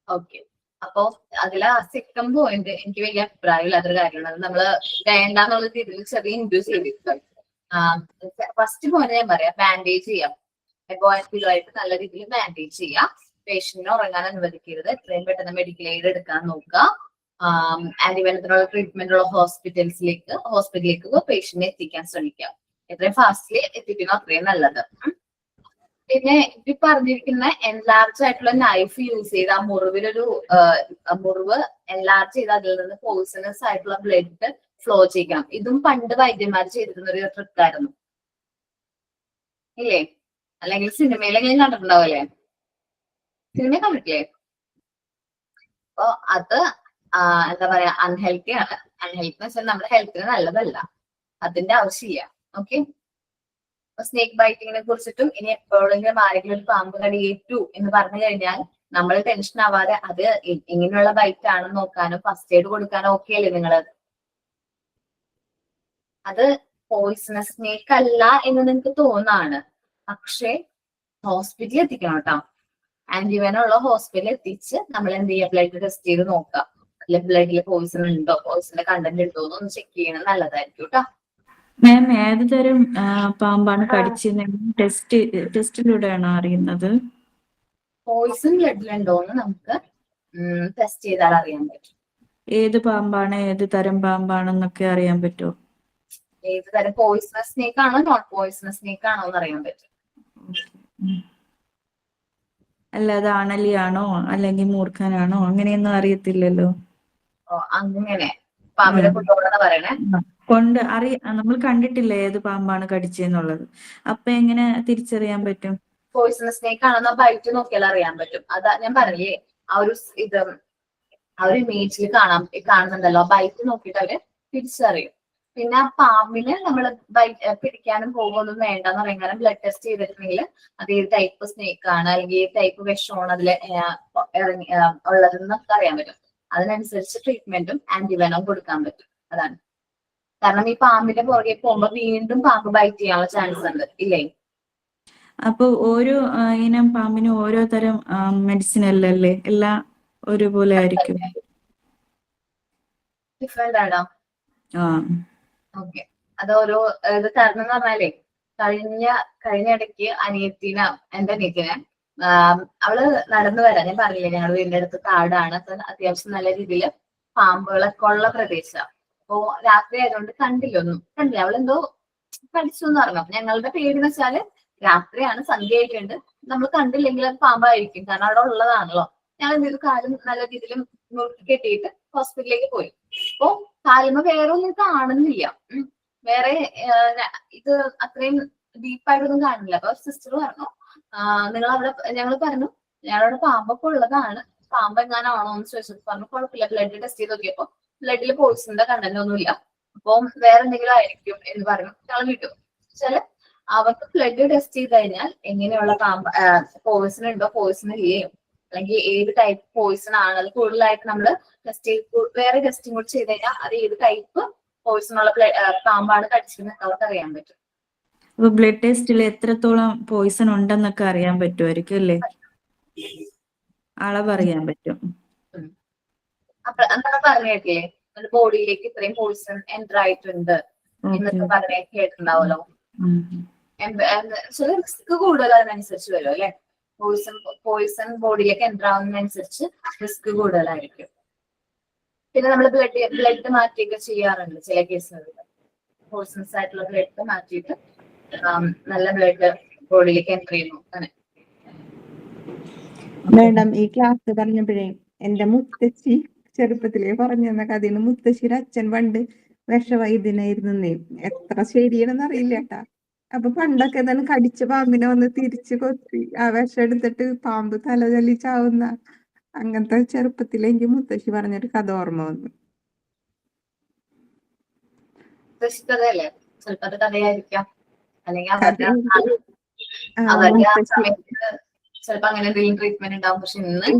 Okay, അപ്പൊ അതിലെ second point എനിക്ക് വലിയ അഭിപ്രായമില്ല. അതൊരു കാര്യമാണ്. അത് നമ്മള് വേണ്ടാന്നുള്ള രീതിയിൽ ചെറിയ ഇൻഡ്യൂസ് ചെയ്തിട്ടുണ്ട്. ഫസ്റ്റ് പോയിന്റ് ഞാൻ പറയാം, ബാൻഡേജ് ചെയ്യാം. ആയിട്ട് നല്ല രീതിയിൽ ബാൻഡേജ് ചെയ്യാം. പേഷ്യന്റിനെ ഉറങ്ങാൻ അനുവദിക്കരുത്. എത്രയും പെട്ടെന്ന് മെഡിക്കൽ എയ്ഡ് എടുക്കാൻ നോക്കുക. ആന്റിവെനത്തിനുള്ള ട്രീറ്റ്മെന്റ് ഉള്ള ഹോസ്പിറ്റലിലേക്ക് പേഷ്യന്റിനെ എത്തിക്കാൻ ശ്രമിക്കാം. എത്രയും ഫാസ്റ്റ്ലി എത്തിക്കുന്നോ അത്രയും നല്ലത്. പിന്നെ ഈ പറഞ്ഞിരിക്കുന്ന എൻലാർജ് ആയിട്ടുള്ള നൈഫ് യൂസ് ചെയ്ത് ആ മുറിവിലൊരു മുറിവ് എൻലാർജ് ചെയ്ത് അതിൽ നിന്ന് പോയിസണസ് ആയിട്ടുള്ള ബ്ലഡ് ഫ്ലോ ചെയ്യണം. ഇതും പണ്ട് വൈദ്യന്മാർ ചെയ്തിരുന്ന ഒരു ട്രിക്കായിരുന്നു, ഇല്ലേ? അല്ലെങ്കിൽ സിനിമയിലെങ്കിലും കണ്ടിട്ടുണ്ടാവല്ലേ? സിനിമ കണ്ടിട്ടില്ലേ? അപ്പൊ അത് എന്താ പറയാ അൺഹെൽത്തി ആണ്. അൺഹെൽത്തി എന്ന് വെച്ചാൽ നമ്മുടെ ഹെൽത്തിന് നല്ലതല്ല, അതിന്റെ ആവശ്യമില്ല. ഓക്കെ, സ്നേക്ക് ബൈറ്റിങ്ങിനെ കുറിച്ചിട്ടും ഇനി എപ്പോഴെങ്കിലും ആരെങ്കിലും ഒരു പാമ്പ് കടിയേറ്റു എന്ന് പറഞ്ഞു കഴിഞ്ഞാൽ നമ്മൾ ടെൻഷൻ ആവാതെ അത് ഇങ്ങനെയുള്ള ബൈറ്റ് ആണെന്ന് നോക്കാനും ഫസ്റ്റ് എയ്ഡ് കൊടുക്കാനും ഓക്കെ അല്ലേ നിങ്ങൾ? അത് പോയിസണസ് സ്നേക്ക് അല്ല എന്ന് നിങ്ങൾക്ക് തോന്നാണ്, പക്ഷെ ഹോസ്പിറ്റലിൽ എത്തിക്കണം കേട്ടോ. ആന്റിവെനുള്ള ഹോസ്പിറ്റലിൽ എത്തിച്ച് നമ്മൾ എന്ത് ചെയ്യുക, ബ്ലഡ് ടെസ്റ്റ് ചെയ്ത് നോക്കാം. അല്ലെ ബ്ലഡിൽ പോയിസൺ ഉണ്ടോ, പോയിസണിന്റെ കണ്ടന്റ് ഉണ്ടോ എന്നൊന്ന് ചെക്ക് ചെയ്യണം, നല്ലതായിരിക്കും കേട്ടോ. മാം ഏത് തരം പാമ്പാണ് കടിച്ചത് ടെസ്റ്റിലൂടെയാണോ അറിയുന്നത്? പോയിസൺ ബ്ലഡിലുണ്ടോ എന്ന് നമുക്ക് ടെസ്റ്റ് ചെയ്താൽ അറിയാൻ പറ്റും. ഏത് പാമ്പാണ്, ഏത് തരം പാമ്പാണെന്നൊക്കെ അറിയാൻ പറ്റുമോ? ഏത് തരം പോയിസണസ് സ്നേക്ക് ആണോ നോൺ പോയിസണസ് സ്നേക്ക് ആണോ എന്ന് അറിയാൻ പറ്റും. അല്ലാതെ അണലിയാണോ അല്ലെങ്കിൽ മൂർഖനാണോ അങ്ങനെയൊന്നും അറിയത്തില്ലല്ലോ. അങ്ങനെ പാമ്പിനെ കൊണ്ടുപോകണമെന്ന് പറയണേ. നമ്മൾ കണ്ടിട്ടില്ല ഏത് പാമ്പാണ് കടിച്ചെന്നുള്ളത്. അപ്പൊ എങ്ങനെ തിരിച്ചറിയാൻ പറ്റും? പോയിസണസ് സ്നേക്ക് ആണെന്ന് ബൈറ്റ് നോക്കിയാൽ അറിയാൻ പറ്റും. അതാ ഞാൻ പറഞ്ഞില്ലേ, ആ ഒരു ഇമേജിൽ കാണുന്നുണ്ടല്ലോ, ബൈറ്റ് നോക്കിയിട്ട് അവര് തിരിച്ചറിയും. പിന്നെ ആ പാമ്പിന് നമ്മൾ പിടിക്കാനും പോകുമൊന്നും വേണ്ടെന്ന് പറയുന്നത് ബ്ലഡ് ടെസ്റ്റ് ചെയ്തിട്ടുണ്ടെങ്കിൽ അത് ഏത് ടൈപ്പ് സ്നേക്ക് ആണ് അല്ലെങ്കിൽ ഏത് ടൈപ്പ് വിഷമാണ് അതിൽ ഉള്ളതെന്നൊക്കെ അറിയാൻ പറ്റും. അതിനനുസരിച്ച് ട്രീറ്റ്മെന്റും ആന്റിവെനവും കൊടുക്കാൻ പറ്റും. അതാണ് കാരണം ഈ പാമ്പിന്റെ പുറകെ പോകുമ്പോൾ വീണ്ടും പാമ്പ് ബൈറ്റ് ചെയ്യാനുള്ള ചാൻസ് ഉണ്ട്, ഇല്ലേ? അപ്പൊ ഓരോ ഇനം പാമ്പിനും ഓരോ തരം മെഡിസിൻ അല്ലല്ലേ, എല്ലാം ഒരുപോലെ ആയിരിക്കും? ഡിഫറെന്റ് ആണോ? ഓക്കെ, അത് ഓരോ ഇത് കാരണം എന്ന് പറഞ്ഞാലേ കഴിഞ്ഞ ഇടയ്ക്ക് എന്റെ അനിയത്തിനെ അവള് നടന്നു വരാൻ, ഞാൻ പറഞ്ഞില്ലേ ഞങ്ങളുടെ വീടിന്റെ അടുത്ത് കാടാണ്, അത്യാവശ്യം നല്ല രീതിയിൽ പാമ്പുകളൊക്കെ ഉള്ള പ്രദേശമാണ്. അപ്പോ രാത്രി ആയതുകൊണ്ട് കണ്ടില്ല, അവളെന്തോ കടിച്ചു എന്ന് പറഞ്ഞു. ഞങ്ങളുടെ പേരെന്ന് വെച്ചാല് രാത്രിയാണ്, സന്ധ്യ ആയിട്ടുണ്ട്, നമ്മൾ കണ്ടില്ലെങ്കിൽ അത് പാമ്പായിരിക്കും, കാരണം അവിടെ ഉള്ളതാണല്ലോ. ഞാൻ എന്തെങ്കിലും കാലം നല്ല രീതിയിൽ മുറുക്കി കെട്ടിയിട്ട് ഹോസ്പിറ്റലിലേക്ക് പോയി. അപ്പോ കാലുമ്പോ വേറെ ഒന്നും കാണുന്നില്ല, വേറെ ഇത് അത്രയും ഡീപ്പായിട്ടൊന്നും കാണുന്നില്ല. അപ്പൊ സിസ്റ്റർ പറഞ്ഞു ഞങ്ങൾ പറഞ്ഞു ഞങ്ങളവിടെ പാമ്പൊക്കെ ഉള്ളതാണ്, പാമ്പ് എങ്ങാനാണോ എന്ന് ചോദിച്ചത്. പറഞ്ഞു കുഴപ്പമില്ല, ബ്ലഡ് ടെസ്റ്റ് ചെയ്ത് നോക്കിയപ്പോ ബ്ലഡിൽ പോയിസണിന്റെ കണ്ടന്റ് ഒന്നുമില്ല, അപ്പൊ വേറെ എന്തെങ്കിലും ആയിരിക്കും എന്ന് പറഞ്ഞു ഞങ്ങൾ വിട്ടു. വെച്ചാല് അവർക്ക് ബ്ലഡ് ടെസ്റ്റ് ചെയ്ത് കഴിഞ്ഞാൽ എങ്ങനെയുള്ള പോയിസൺ ഉണ്ടോ പോയിസൺ ഇല്ലയോ, അല്ലെങ്കിൽ ഏത് ടൈപ്പ് പോയിസൺ ആണ്, അത് കൂടുതലായിട്ട് നമ്മള് വേറെ ടെസ്റ്റിംഗ് കൂടി ചെയ്ത് കഴിഞ്ഞാൽ അത് ഏത് ടൈപ്പ് പോയിസൺ ഉള്ള പാമ്പാണ് കടിച്ചതെന്ന് അവർക്ക് അറിയാൻ പറ്റും. അപ്പൊ ബ്ലഡ് ടെസ്റ്റിൽ എത്രത്തോളം പോയിസൺ ഉണ്ടെന്നൊക്കെ അറിയാൻ പറ്റുമായിരിക്കും അല്ലേ? അളവറിയാൻ പറ്റും. അപ്പൊ എന്താണ് പറഞ്ഞു കേട്ടില്ലേ, ബോഡിയിലേക്ക് ഇത്രയും പോയിസൺ എൻ്റർ ആയിട്ടുണ്ട് എന്നൊക്കെ പറഞ്ഞ കേട്ടിട്ടുണ്ടാവല്ലോ. റിസ്ക് കൂടുതൽ അതിനനുസരിച്ച് വരും അല്ലെ, പോയിസൺ ബോഡിയിലേക്ക് എൻ്റർ ആവുന്നതിനനുസരിച്ച് റിസ്ക് കൂടുതലായിരിക്കും. പിന്നെ നമ്മൾ ബ്ലഡ് മാറ്റിയൊക്കെ ചെയ്യാറുണ്ട് ചില കേസുകളിൽ, പോയിസൺസ് ആയിട്ടുള്ള ബ്ലഡ് മാറ്റിയിട്ട് നല്ല ബ്ലഡ് ബോഡിയിലേക്ക് എൻ്റർ ചെയ്യുന്നു. അങ്ങനെ മേഡം ഈ ക്ലാസ് പറഞ്ഞപ്പോഴേ എന്റെ മുത്തശ്ശി ചെറുപ്പത്തിലേ പറഞ്ഞു തന്ന കഥയാണ്. മുത്തശ്ശിയുടെ അച്ഛൻ പണ്ട് വിഷവൈദ്യനായിരുന്നേ. എത്ര ശരിയാണെന്ന് അറിയില്ല കേട്ടാ. അപ്പൊ പണ്ടൊക്കെ എന്താണ് കടിച്ച പാമ്പിനെ വന്ന് തിരിച്ച് കൊത്തി ആ വിഷം എടുത്തിട്ട് പാമ്പ് തലതല്ലി ചാവുന്ന അങ്ങനത്തെ ചെറുപ്പത്തിലെ എനിക്ക് മുത്തശ്ശി പറഞ്ഞൊരു കഥ ഓർമ്മ വന്നു. കഥയല്ലേ, ചിലപ്പോ അത് കഥയായിരിക്കാം, അല്ലെങ്കിൽ അവരുടെ ആ സമയത്ത് ചിലപ്പോ അങ്ങനെ എന്തെങ്കിലും ട്രീറ്റ്മെന്റ് ഉണ്ടാവും. പക്ഷെ ഇന്ന്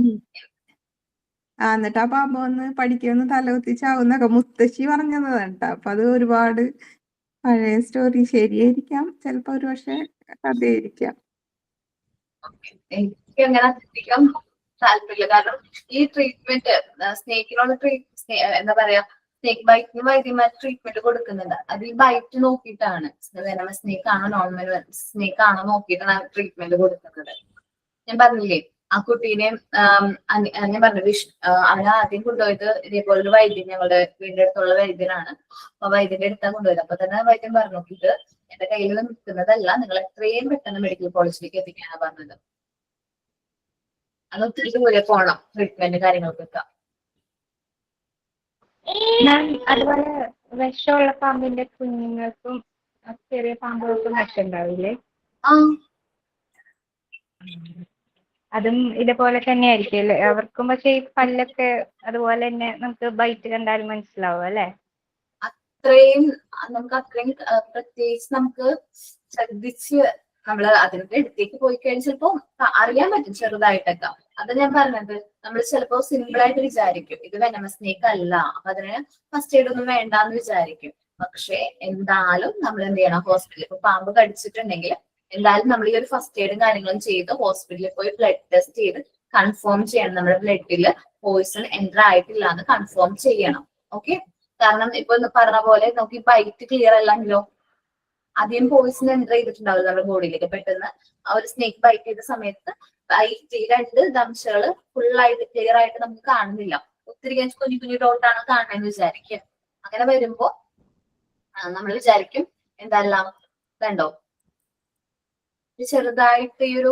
എന്നിട്ട് ആ പാമ്പ് വന്ന് പഠിക്കുമെന്ന് തലകുത്തി ചാവുന്നൊക്കെ മുത്തശ്ശി പറഞ്ഞതാണ് കേട്ടോ. അപ്പൊ അത് ഒരുപാട് പഴയ സ്റ്റോറി, ശരിയായിരിക്കാം, ചിലപ്പോ ഒരു പക്ഷെ കഥയായിരിക്കാം. എനിക്ക് അങ്ങനെ അധികം താല്പര്യമില്ല, കാരണം ഈ ട്രീറ്റ്മെന്റ് സ്നേക്കിനോട് എന്താ പറയാ, സ്നേക്ക് ബൈറ്റിന് വൈദ്യന്മാർ ട്രീറ്റ്മെന്റ് കൊടുക്കുന്നുണ്ട്. അത് ഈ ബൈറ്റ് നോക്കിയിട്ടാണ്, സ്നേക്ക് ആണോ നോർമൽ സ്നേക്ക് ആണോ നോക്കിയിട്ടാണ് ട്രീറ്റ്മെന്റ് കൊടുക്കുന്നത്. ഞാൻ പറഞ്ഞില്ലേ ആ കുട്ടീനെ ഞാൻ പറഞ്ഞു അവനെ ആദ്യം കൊണ്ടുപോയത് ഇതേപോലെ ഒരു വൈദ്യൻ, ഞങ്ങളുടെ വീടിന്റെ അടുത്തുള്ള വൈദ്യനാണ്. അപ്പൊ വൈദ്യന്റെ അടുത്താണ് കൊണ്ടുപോയത്. അപ്പൊ തന്നെ വൈദ്യൻ പറഞ്ഞു, ഇത് എന്റെ കയ്യിൽ നിൽക്കുന്നതല്ല, നിങ്ങൾ എത്രയും പെട്ടെന്ന് മെഡിക്കൽ കോളേജിലേക്ക് എത്തിക്കാനാണ് പറഞ്ഞത്. അത് ഒത്തിരി ദൂരെ പോകണം ട്രീറ്റ്മെന്റ് കാര്യങ്ങൾക്കൊക്കെ. അതുപോലെ വിഷമുള്ള പാമ്പിന്റെ കുഞ്ഞുങ്ങൾക്കും ചെറിയ പാമ്പുകൾക്കും വിഷം ഉണ്ടാവില്ലേ? അതും ഇതുപോലെ തന്നെ ആയിരിക്കും അല്ലേ? അവർക്കും പക്ഷെ ഈ പല്ലൊക്കെ അതുപോലെ തന്നെ നമുക്ക് ബൈറ്റ് കണ്ടാൽ മനസ്സിലാവും അല്ലേ? അത്രയും നമുക്ക് അത്രയും പ്രത്യേകിച്ച് നമുക്ക് ശ്രദ്ധിച്ച് നമ്മള് അതിന്റെ അടുത്തേക്ക് പോയി കഴിഞ്ഞാൽ ചിലപ്പോ അറിയാൻ പറ്റും ചെറുതായിട്ടൊക്കെ. അത് ഞാൻ പറഞ്ഞത്, നമ്മൾ ചിലപ്പോ സിമ്പിൾ ആയിട്ട് വിചാരിക്കും ഇത് വെനമസ് സ്നേക്ക് അല്ല, അപ്പൊ അതിന് ഫസ്റ്റ് എയ്ഡ് ഒന്നും വേണ്ടാന്ന് വിചാരിക്കും. പക്ഷെ എന്തായാലും നമ്മൾ എന്ത് ചെയ്യണം, ഹോസ്പിറ്റലിൽ ഇപ്പൊ പാമ്പ് കടിച്ചിട്ടുണ്ടെങ്കിൽ എന്തായാലും നമ്മൾ ഈ ഒരു ഫസ്റ്റ് എയ്ഡും കാര്യങ്ങളും ചെയ്ത് ഹോസ്പിറ്റലിൽ പോയി ബ്ലഡ് ടെസ്റ്റ് ചെയ്ത് കൺഫേം ചെയ്യണം നമ്മുടെ ബ്ലഡിൽ പോയിസൺ എൻ്റർ ആയിട്ടില്ല എന്ന് കൺഫേം ചെയ്യണം. ഓക്കെ, കാരണം ഇപ്പൊ പറഞ്ഞ പോലെ നമുക്ക് ഈ ബൈറ്റ് ക്ലിയർ അല്ലെങ്കിലോ ആദ്യം പോയിസൺ എൻ്റർ ചെയ്തിട്ടുണ്ടാവില്ല നമ്മുടെ ബോഡിയിലേക്ക്. പെട്ടെന്ന് ആ ഒരു സ്നേക്ക് ബൈറ്റ് ചെയ്ത സമയത്ത് ബൈറ്റ് രണ്ട് ദംശകള് ഫുള്ളായിട്ട് ക്ലിയർ ആയിട്ട് നമുക്ക് കാണുന്നില്ല. ഒത്തിരി കുഞ്ഞു കുഞ്ഞു ഡോട്ടാണ് കാണുന്നതെന്ന് വിചാരിക്കുക. അങ്ങനെ വരുമ്പോ നമ്മൾ വിചാരിക്കും എന്തെല്ലാം കണ്ടോ ചെറുതായിട്ട് ഈ ഒരു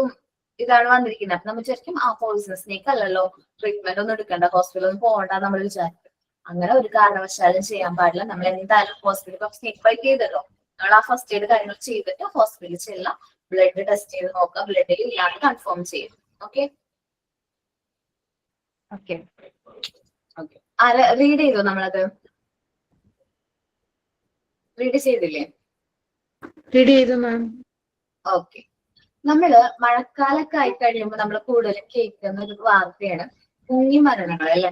ഇതാണ് വന്നിരിക്കുന്നത്. അപ്പൊ നമ്മൾ വിചാരിക്കും ആ പോയിസൺ സ്നേക്ക് അല്ലല്ലോ, ട്രീറ്റ്മെന്റ് ഒന്നും എടുക്കണ്ട, ഹോസ്പിറ്റലിൽ ഒന്നും പോകണ്ട നമ്മൾ വിചാരിക്കും. അങ്ങനെ ഒരു കാരണവശാലും ചെയ്യാൻ പാടില്ല. നമ്മൾ എന്തായാലും ഹോസ്പിറ്റലിൽ ഇപ്പൊ സ്നേക്ക് ബൈറ്റ് ചെയ്തല്ലോ, നമ്മൾ ആ ഫസ്റ്റ് എയ്ഡ് കാര്യങ്ങൾ ചെയ്തിട്ട് ഹോസ്പിറ്റലിൽ ചെല്ലാം, ബ്ലഡ് ടെസ്റ്റ് ചെയ്ത് നോക്കാം, ബ്ലഡിൽ ഇല്ലാതെ കൺഫേം ചെയ്യും. ഓക്കെ ഓക്കെ ഓക്കെ റീഡ് ചെയ്തോ? നമ്മളത് റീഡ് ചെയ്തില്ലേ? റീഡ് ചെയ്തു മാം. ഓക്കെ, നമ്മള് മഴക്കാലൊക്കെ ആയി കഴിയുമ്പോൾ നമ്മൾ കൂടുതലും കേൾക്കുന്ന ഒരു വാർത്തയാണ് മുങ്ങി മരണങ്ങൾ അല്ലെ.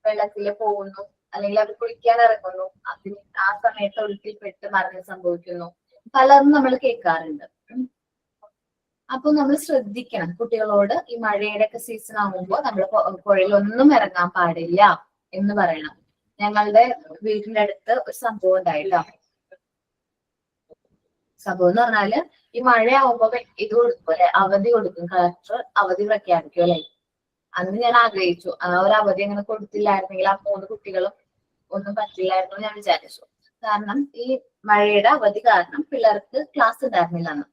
വെള്ളത്തിൽ പോകുന്നു, അല്ലെങ്കിൽ അവർ കുളിക്കാൻ ഇറങ്ങുന്നു, അതിന് ആ സമയത്ത് ഒഴുക്കിൽപ്പെട്ട് മരണം സംഭവിക്കുന്നു, പലതും നമ്മൾ കേൾക്കാറുണ്ട്. അപ്പൊ നമ്മൾ ശ്രദ്ധിക്കണം, കുട്ടികളോട് ഈ മഴയുടെ ഒക്കെ സീസൺ ആകുമ്പോൾ നമ്മൾ പുഴയിലൊന്നും ഇറങ്ങാൻ പാടില്ല എന്ന് പറയണം. ഞങ്ങളുടെ വീടിന്റെ അടുത്ത് ഒരു സംഭവം ഉണ്ടായിട്ടോ. സംഭവം എന്ന് പറഞ്ഞാല് ഈ മഴയാവുമ്പോ ഇത് കൊടുക്കും അല്ലെ, അവധി കൊടുക്കും, കളക്ടർ അവധി പ്രഖ്യാപിക്കും അല്ലെ. അന്ന് ഞാൻ ആഗ്രഹിച്ചു ആ ഒരു അവധി അങ്ങനെ കൊടുത്തില്ലായിരുന്നെങ്കിൽ ആ 3 കുട്ടികളും ഒന്നും പറ്റില്ലായിരുന്നു ഞാൻ വിചാരിച്ചു. കാരണം ഈ മഴയുടെ അവധി കാരണം പിള്ളേർക്ക് ക്ലാസ് ഉണ്ടായിരുന്നില്ല അന്ന്.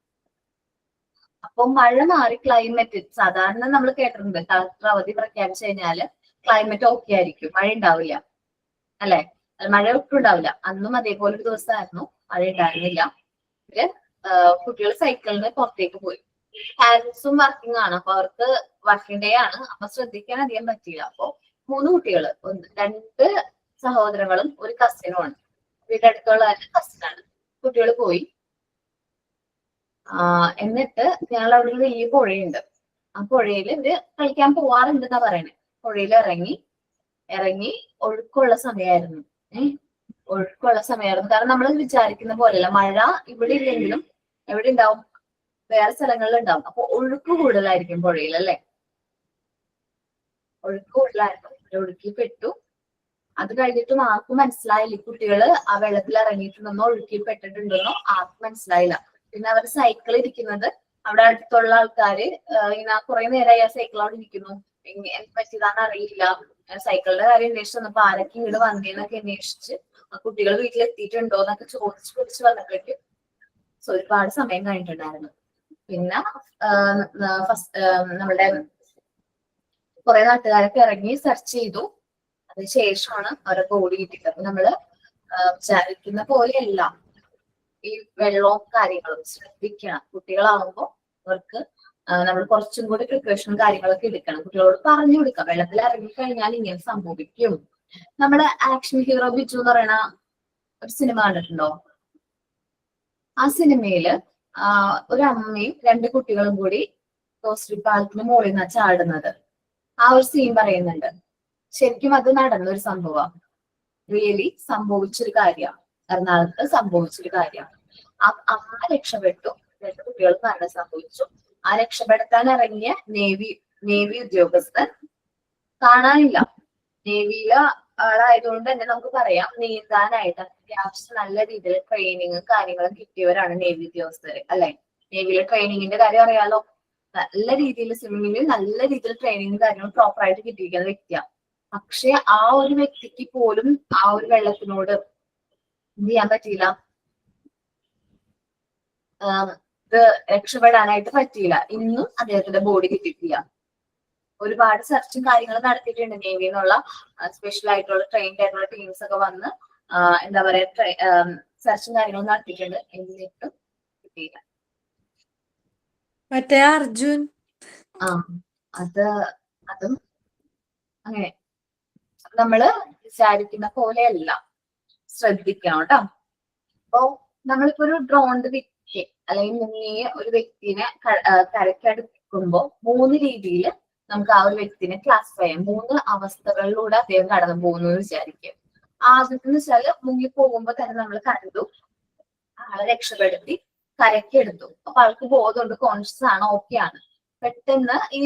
അപ്പൊ മഴ മാറി ക്ലൈമറ്റ്, സാധാരണ നമ്മൾ കേട്ടിട്ടുണ്ട് കളക്ടർ അവധി പ്രഖ്യാപിച്ചു കഴിഞ്ഞാല് ക്ലൈമറ്റ് ഓക്കെ ആയിരിക്കും, മഴ ഉണ്ടാവില്ല അല്ലെ, മഴ ഒട്ടും ഉണ്ടാവില്ല. അന്നും അതേപോലെ ഒരു ദിവസമായിരുന്നു, മഴ ഉണ്ടായിരുന്നില്ല. കുട്ടികൾ സൈക്കിളിന് പുറത്തേക്ക് പോയി. പാരന്റ്സും വർക്കിംഗ് ആണ്, അപ്പൊ അവർക്ക് വർക്കിംഗ് ഡേ ആണ്, അപ്പൊ ശ്രദ്ധിക്കാൻ അധികം പറ്റിയില്ല. അപ്പൊ 3 കുട്ടികള്, 2 സഹോദരങ്ങളും ഒരു കസിനും ആണ്, വീടിന്റെ അടുത്തുള്ള കസിനാണ്. കുട്ടികൾ പോയി. എന്നിട്ട് ഞങ്ങൾ അവിടെ ഒരു വലിയ പുഴയുണ്ട്, ആ പുഴയിൽ ഇവര് കളിക്കാൻ പോവാറുണ്ടെന്നാ പറയണേ. പുഴയിൽ ഇറങ്ങി ഒഴുക്കുള്ള സമയമായിരുന്നു. ഒഴുക്കുള്ള സമയമായിരുന്നു. കാരണം നമ്മൾ വിചാരിക്കുന്ന പോലെയല്ല, മഴ ഇവിടെ ഇല്ലെങ്കിലും എവിടെ ഉണ്ടാവും, വേറെ സ്ഥലങ്ങളിൽ ഉണ്ടാവും. അപ്പൊ ഒഴുക്ക് കൂടുതലായിരിക്കും പുഴയിൽ അല്ലെ. ഒഴുക്ക് കൂടുതലായിരുന്നു, ഒഴുക്കിൽ പെട്ടു. അത് കഴിഞ്ഞിട്ടും ആർക്കും മനസ്സിലായില്ല കുട്ടികള് ആ വെള്ളത്തിൽ ഇറങ്ങിയിട്ടുണ്ടെന്നോ ഒഴുക്കിൽ പെട്ടിട്ടുണ്ടെന്നോ ആർക്കും മനസ്സിലായില്ല. പിന്നെ അവർ സൈക്കിൾ ഇരിക്കുന്നത് അവിടെ അടുത്തുള്ള ആൾക്കാര് ഇങ്ങനെ കുറെ നേരമായി ആ സൈക്കിൾ അവിടെ ഇരിക്കുന്നു, എന്ത് പറ്റിയതാന്ന് അറിയില്ല. സൈക്കിളിന്റെ കാര്യം അന്വേഷിച്ച് വന്നപ്പോ ആരൊക്കെ ഇങ്ങോട്ട് വന്നേന്നൊക്കെ അന്വേഷിച്ച് കുട്ടികൾ വീട്ടിലെത്തിയിട്ടുണ്ടോ എന്നൊക്കെ ചോദിച്ച് പിടിച്ച് വന്നപ്പോഴേക്കും ഒരുപാട് സമയം കഴിഞ്ഞിട്ടുണ്ടായിരുന്നു. പിന്നെ നമ്മുടെ കുറെ നാട്ടുകാരൊക്കെ ഇറങ്ങി സെർച്ച് ചെയ്തു. അതിനുശേഷമാണ് അവരെ ബോഡി കിട്ടിയത്. അപ്പൊ നമ്മള് വിചാരിക്കുന്ന പോലെയല്ല ഈ വെള്ളവും കാര്യങ്ങളും ശ്രദ്ധിക്കണം. കുട്ടികളാവുമ്പോൾ അവർക്ക് നമ്മൾ കുറച്ചും കൂടി പ്രിപ്പറേഷനും കാര്യങ്ങളൊക്കെ എടുക്കണം. കുട്ടികളോട് പറഞ്ഞു കൊടുക്കാം, വെള്ളത്തിൽ ഇറങ്ങിക്കഴിഞ്ഞാൽ ഇങ്ങനെ സംഭവിക്കും. നമ്മുടെ ആക്ഷൻ ഹീറോ ബിജു എന്ന് പറയുന്ന ഒരു സിനിമ കണ്ടിട്ടുണ്ടോ? ആ സിനിമയില് ഒരു അമ്മയും 2 കുട്ടികളും കൂടി കോസ്റ്റൽ പാലത്തിന് മുകളിൽ നിന്നാ ചാടുന്നത്. ആ ഒരു സീൻ പറയുന്നുണ്ട്. ശരിക്കും അത് നടന്നൊരു സംഭവം, റിയലി സംഭവിച്ചൊരു കാര്യമാണ്, എറണാകുളത്ത് സംഭവിച്ചൊരു കാര്യമാണ്. ആ അമ്മ രക്ഷപ്പെട്ടു, 2 കുട്ടികൾക്ക് മരണം സംഭവിച്ചു. ആ രക്ഷപ്പെടുത്താൻ ഇറങ്ങിയ നേവി ഉദ്യോഗസ്ഥൻ കാണാനില്ല. നേവിയിലെ ആളായതുകൊണ്ട് തന്നെ നമുക്ക് പറയാം നീന്താനായിട്ട് അത്യാവശ്യം നല്ല രീതിയിൽ ട്രെയിനിങ്ങും കാര്യങ്ങളും കിട്ടിയവരാണ് നേവി ഉദ്യോഗസ്ഥര് അല്ലെ. നേവിയിലെ ട്രെയിനിങ്ങിന്റെ കാര്യം അറിയാലോ, നല്ല രീതിയിൽ സ്വിമ്മിങ്ങിൽ നല്ല രീതിയിൽ ട്രെയിനിങ്ങും കാര്യങ്ങളും പ്രോപ്പർ ആയിട്ട് കിട്ടിയിരിക്കുന്ന വ്യക്തിയാണ്. പക്ഷെ ആ ഒരു വ്യക്തിക്ക് പോലും ആ ഒരു വെള്ളത്തിനോട് എന്ത് ചെയ്യാൻ പറ്റിയില്ല, ഇത് രക്ഷപ്പെടാനായിട്ട് പറ്റിയില്ല. ഇന്നും അദ്ദേഹത്തിന്റെ ബോഡി കിട്ടിയിട്ടില്ല. ഒരുപാട് സെർച്ചും കാര്യങ്ങളും നടത്തിയിട്ടുണ്ട്. നേവിയിൽ നിന്നുള്ള സ്പെഷ്യൽ ആയിട്ടുള്ള ട്രെയിൻഡ് ആയിട്ടുള്ള ടീംസ് ഒക്കെ വന്ന് എന്താ പറയാ സെർച്ചും കാര്യങ്ങളും നടത്തിയിട്ടുണ്ട്, എന്നിട്ടും കിട്ടിയില്ല. മറ്റേ അർജുൻ ആ അത് അതും അങ്ങനെ നമ്മള് വിചാരിക്കുന്ന പോലെയല്ല, ശ്രദ്ധിക്കണം കേട്ടോ. അപ്പൊ നമ്മളിപ്പോ ഒരു ഡ്രോണിന്റെ വ്യക്തി അല്ലെങ്കിൽ മുങ്ങിയ ഒരു വ്യക്തിനെ കരക്കടുക്കുമ്പോ 3 രീതിയിൽ നമുക്ക് ആ ഒരു വ്യക്തിനെ ക്ലാസിഫൈ ചെയ്യാം. 3 അവസ്ഥകളിലൂടെ അദ്ദേഹം കടന്നു പോകുന്നു എന്ന് വിചാരിക്കുക. ആദ്യത്തെ വെച്ചാല് മുങ്ങി പോകുമ്പോ തന്നെ നമ്മൾ കണ്ടു, ആളെ രക്ഷപ്പെടുത്തി കരക്കെടുത്തു. അപ്പൊ ആൾക്ക് ബോധമുണ്ട്, കോൺഷ്യസ് ആണ്, ഓക്കെ ആണ്. പെട്ടെന്ന് ഈ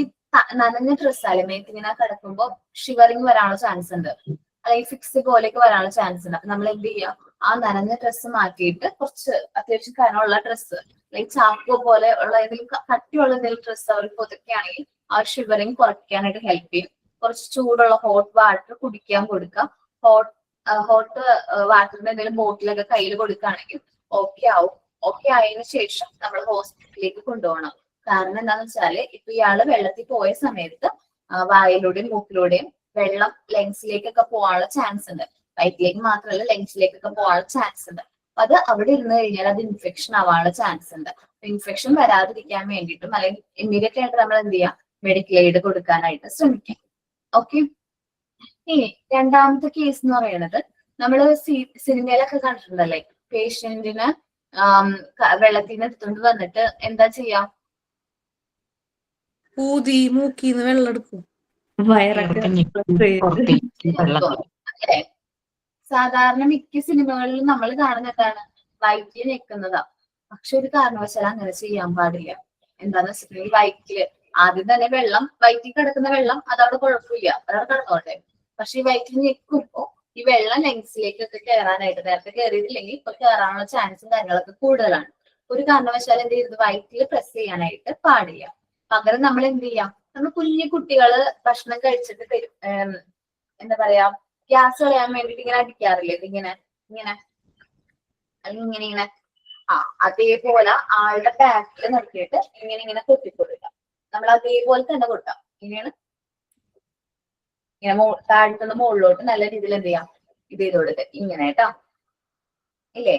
നനഞ്ഞ ഡ്രസ്സ് അല്ലെങ്കിൽ ഇങ്ങനെ കിടക്കുമ്പോ ഷിവറിങ് വരാനുള്ള ചാൻസ് ഉണ്ട്, അല്ലെങ്കിൽ ഫിക്സ് പോലെയൊക്കെ വരാനുള്ള ചാൻസ് ഉണ്ട്. അപ്പൊ നമ്മൾ എന്ത് ചെയ്യുക, ആ നനഞ്ഞ ഡ്രസ്സ് മാറ്റിയിട്ട് കുറച്ച് അത്യാവശ്യം കനമുള്ള ഡ്രസ്സ്, അല്ലെങ്കിൽ ചാക്കോ പോലെ ഉള്ള ഏതെങ്കിലും കട്ടിയുള്ള എന്തെങ്കിലും ഡ്രസ്സ് അവർ പുതുക്കുകയാണെങ്കിൽ ആ ഷിവറിങ് കുറയ്ക്കാനായിട്ട് ഹെൽപ്പ് ചെയ്യും. കുറച്ച് ചൂടുള്ള ഹോട്ട് വാട്ടർ കുടിക്കാൻ കൊടുക്കുക. ഹോട്ട് വാട്ടറിന്റെ എന്തെങ്കിലും ബോട്ടിലൊക്കെ കയ്യിൽ കൊടുക്കുകയാണെങ്കിൽ ഓക്കെ ആവും. ഓക്കെ ആയതിനു ശേഷം നമ്മൾ ഹോസ്പിറ്റലിലേക്ക് കൊണ്ടുപോകണം. കാരണം എന്താന്ന് വെച്ചാല് ഇപ്പൊ ഇയാള് വെള്ളത്തിൽ പോയ സമയത്ത് വായിലൂടെയും മൂക്കിലൂടെയും വെള്ളം ലങ്സിലേക്കൊക്കെ പോകാനുള്ള ചാൻസ് ഉണ്ട്. വയറ്റിലേക്ക് മാത്രമല്ല ലങ്സിലേക്കൊക്കെ പോകാനുള്ള ചാൻസ് ഉണ്ട്. അപ്പൊ അത് അവിടെ ഇരുന്ന് കഴിഞ്ഞാൽ അത് ഇൻഫെക്ഷൻ ആവാനുള്ള ചാൻസ് ഉണ്ട്. ഇൻഫെക്ഷൻ വരാതിരിക്കാൻ വേണ്ടിയിട്ടും അല്ലെങ്കിൽ ഇമ്മീഡിയറ്റ് ആയിട്ട് നമ്മൾ എന്ത് ചെയ്യാം, മെഡിക്കൽ എയ്ഡ് കൊടുക്കാനായിട്ട് ശ്രമിക്കാം. ഓക്കെ. ഇനി രണ്ടാമത്തെ കേസ് എന്ന് പറയുന്നത് നമ്മള് സിനിമയിലൊക്കെ കണ്ടിട്ടുണ്ടല്ലേ, പേഷ്യന്റിന് വെള്ളത്തിൽ നിന്ന് എടുത്തുകൊണ്ട് വന്നിട്ട് എന്താ ചെയ്യാം, ഊതി മൂക്കിന്ന് വെള്ളം എടുക്കും. അല്ലേ? സാധാരണ മിക്ക സിനിമകളിലും നമ്മൾ കാണുന്ന എന്താണ്, വയറ്റിൽ ഞെക്കുന്നതാ. പക്ഷെ ഒരു കാരണവശാലും അങ്ങനെ ചെയ്യാൻ പാടില്ല. എന്താന്ന് വെച്ചിട്ടുണ്ടെങ്കിൽ വയറ്റില് ആദ്യം തന്നെ വെള്ളം, വയറ്റിൽ കിടക്കുന്ന വെള്ളം അതവിടെ കുഴപ്പമില്ല, അതവിടെ കിടന്നോട്ടെ. പക്ഷെ ഈ വയറ്റിൽ ഞെക്കുമ്പോ ഈ വെള്ളം ലങ്സിലേക്കൊക്കെ കയറാനായിട്ട്, നേരത്തെ കയറിയിട്ടില്ലെങ്കിൽ ഇപ്പൊ കയറാനുള്ള ചാൻസും കാര്യങ്ങളൊക്കെ കൂടുതലാണ്. ഒരു കാരണവശാലും എന്ത് ചെയ്ത് വയറ്റിൽ പ്രസ് ചെയ്യാനായിട്ട് പാടില്ല. പകരം നമ്മൾ എന്ത് ചെയ്യാം, നമ്മൾ കുഞ്ഞു കുട്ടികള് ഭക്ഷണം കഴിച്ചിട്ട് തരും, എന്താ പറയാ, ഗ്യാസ് കളയാൻ വേണ്ടിട്ട് ഇങ്ങനെ അടിക്കാറില്ലേ, ഇതിങ്ങനെ ഇങ്ങനെ അല്ലെങ്കിൽ ഇങ്ങനെ ഇങ്ങനെ, അതേപോലെ ആളുടെ ബാക്കിൽ നിർത്തിയിട്ട് ഇങ്ങനെ ഇങ്ങനെ കൊത്തിക്കൊടുക്കാം. നമ്മൾ അതേപോലെ തന്നെ കൊടുക്കാം. ഇങ്ങനെയാണ് ഇങ്ങനെ താഴത്തുനിന്ന് മുകളിലോട്ട് നല്ല രീതിയിൽ എന്ത് ചെയ്യാം, ഇത് ചെയ്ത് കൊടുക്കുക. ഇങ്ങനെ കേട്ടോ, ഇല്ലേ,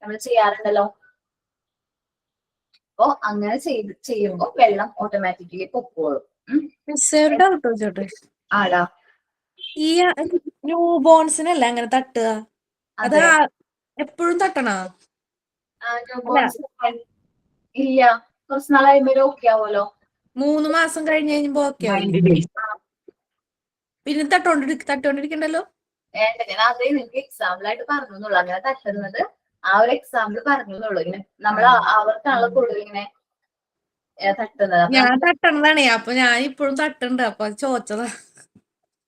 നമ്മൾ ചെയ്യാറുണ്ടല്ലോ. അപ്പൊ അങ്ങനെ ചെയ്യുമ്പോ വെള്ളം ഓട്ടോമാറ്റിക്കലി പൊക്കോളും. ആടാ, ഈ ന്യൂ ബോൺസിനല്ല അങ്ങനെ തട്ടുക, അത് എപ്പോഴും തട്ടണോ? ഇല്ല, കുറച്ച് നാൾ കഴിയുമ്പോ ഓക്കെ ആവുമല്ലോ. 3 മാസം കഴിഞ്ഞ് കഴിയുമ്പോ ഓക്കെ ആവും. പിന്നെ തട്ടോണ്ടിരിക്കണ്ടല്ലോ. ഞാൻ അതേ നിങ്ങൾക്ക് എക്സാമ്പിൾ ആയിട്ട് പറഞ്ഞുള്ളൂ. അങ്ങനെ തട്ടുന്നത് ആ ഒരു എക്സാമ്പിൾ പറഞ്ഞുള്ളൂ. ഇങ്ങനെ നമ്മൾ അവർക്കാണല്ലോ കൂടുതൽ ഇങ്ങനെ തട്ടുന്നത്. ഞാൻ തട്ടണതാണേ, അപ്പൊ ഞാൻ ഇപ്പോഴും തട്ടുണ്ട്, അപ്പൊ ചോദിച്ചതാ.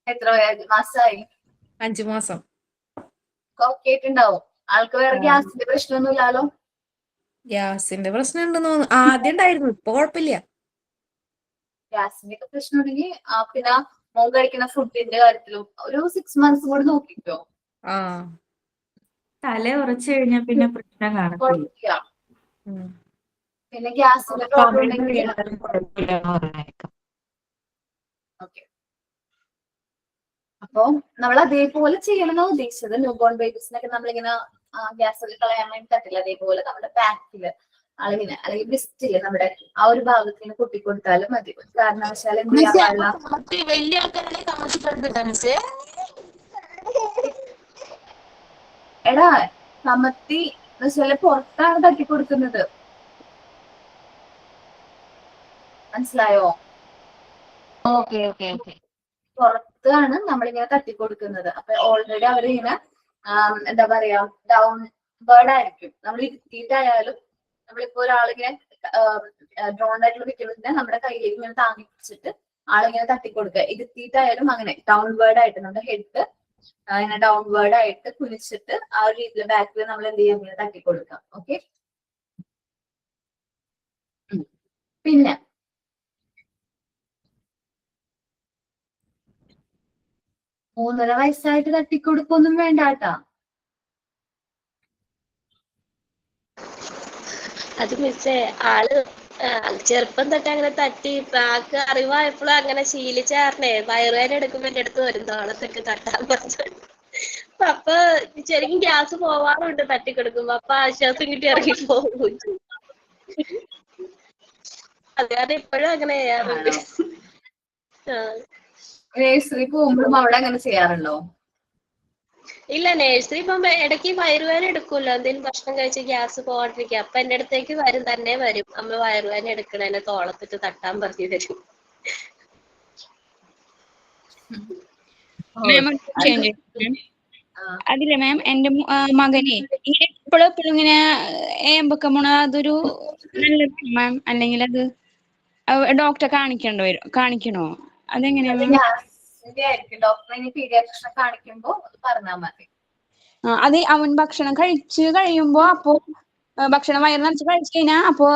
എത്ര മാസമായി? 5 മാസം. ഓക്കെ ആയിട്ടുണ്ടാവും. ആൾക്ക് വേറെ ഗ്യാസിന്റെ പ്രശ്നമൊന്നുമില്ലല്ലോ? ഗ്യാസിന്റെ പ്രശ്നം ഉണ്ടെന്ന് തോന്നുന്നു. ആദ്യം ഉണ്ടായിരുന്നു, ഇപ്പൊ കുഴപ്പമില്ല. ഗ്യാസിന്റെ ഒക്കെ പ്രശ്നം ഉണ്ടെങ്കിൽ പിന്നെ മോൻ കഴിക്കുന്ന ഫുഡിന്റെ കാര്യത്തിലും ഒരു 6 months കൂടി നോക്കിക്കോ. തല ഉറച്ചു കഴിഞ്ഞാൽ പിന്നെ പ്രശ്നം കാണത്തില്ല. പിന്നെ ഗ്യാസിന്റെ പ്രോബ്ലം ഉണ്ടെങ്കിൽ ഓക്കെ. അപ്പൊ നമ്മൾ അതേപോലെ ചെയ്യണമെന്നാണ് ഉദ്ദേശിച്ചത്. ന്യൂ ബോൺ ബേബീസിനൊക്കെ നമ്മളിങ്ങനെ ഗ്യാസ് ഒക്കെ കളയാൻ വേണ്ടി തട്ടില്ല, അതേപോലെ നമ്മുടെ ബാക്കില് അളവിന് അല്ലെങ്കിൽ ബ്രിസ്റ്റില് നമ്മുടെ ആ ഒരു ഭാഗത്തിന് കുട്ടിക്കൊടുത്താലും മതി. കാരണവശാൽ എന്ത് ചെയ്യാൻ പാടില്ല, എടാ കമത്തി എന്നുവെച്ചാല് പുറത്താണ് തട്ടിക്കൊടുക്കുന്നത്, മനസ്സിലായോ? പുറത്താണ് നമ്മളിങ്ങനെ തട്ടിക്കൊടുക്കുന്നത്. അപ്പൊ ഓൾറെഡി അവരിങ്ങനെ എന്താ പറയാ, ഡൗൺ ബേർഡ് ആയിരിക്കും. നമ്മൾ ഇരുത്തിയിട്ടായാലും നമ്മളിപ്പോ ഒരാളിങ്ങനെ ഡ്രോൺ ആയിട്ടുള്ള വിറ്റുന്നതിനെ നമ്മുടെ കയ്യിലേക്ക് ഇങ്ങനെ താങ്ങി പിടിച്ചിട്ട് ആളിങ്ങനെ തട്ടിക്കൊടുക്കുക. ഇരുത്തിയിട്ടായാലും അങ്ങനെ ഡൗൺ ബേർഡ് ആയിട്ട് നമ്മുടെ ഹെഡ് ഇങ്ങനെ ഡൗൺ ബേർഡ് ആയിട്ട് കുനിച്ചിട്ട് ആ ഒരു രീതിയിൽ ബാക്കിൽ നമ്മൾ എന്ത് ചെയ്യാം, ഇങ്ങനെ തട്ടിക്കൊടുക്കാം. ഓക്കെ. പിന്നെ 3.5 വയസ്സായിട്ട് തട്ടിക്കൊടുക്കൊന്നും വേണ്ട കേട്ടാ. അത് മിസ്സേ, ആള് ചെറുപ്പം തൊട്ട് അങ്ങനെ തട്ടി ആൾക്ക് അറിവായപ്പോഴും അങ്ങനെ ശീലിച്ചാറിനെ വയറുവേദന എടുക്കുമ്പോ എന്റെ അടുത്ത് വരും, തോളത്തൊക്കെ തട്ടാൻ പറഞ്ഞു. അപ്പൊ ശരിക്കും ഗ്യാസ് പോവാറുണ്ട് തട്ടിക്കൊടുക്കുമ്പോ. അപ്പൊ ആശ്വാസം കിട്ടി ഇറങ്ങി പോകും. അത് കാരണം ഇപ്പോഴും അങ്ങനെ ചെയ്യാറുണ്ട്. നഴ്സറി പോകുമ്പോഴും അവിടെ അങ്ങനെ ചെയ്യാറുണ്ടോ? ഇല്ല, നഴ്സറി പോകുമ്പോ ഇടയ്ക്ക് വയറുവേദന എടുക്കുമല്ലോ, എന്തെങ്കിലും ഭക്ഷണം കഴിച്ച് ഗ്യാസ് പോകാണ്ടിരിക്കുക, അപ്പൊ എന്റെ അടുത്തേക്ക് തന്നെ വരും, അമ്മ വയറുവേദന എടുക്കണേനെ തോളത്തിട്ട് തട്ടാൻ പറഞ്ഞു തരും. അതില്ല മാം, എന്റെ മകനെ എപ്പോഴും എപ്പോഴും ഇങ്ങനെ ഏമ്പക്കം പോണ അതൊരു നല്ലതാണ് മാം, അല്ലെങ്കിൽ അത് ഡോക്ടറെ കാണിക്കണോ? അതെങ്ങനെയാ മാം? ഡോക്ടറെ പീഡിയാട്രിഷനെ കാണിക്കുമ്പോ പറഞ്ഞാൽ മതി. അത് അവൻ ഭക്ഷണം കഴിച്ച് കഴിയുമ്പോ അപ്പൊ ഭക്ഷണം വയറ് നിറച്ച് കഴിച്ചു കഴിഞ്ഞാ അപ്പൊ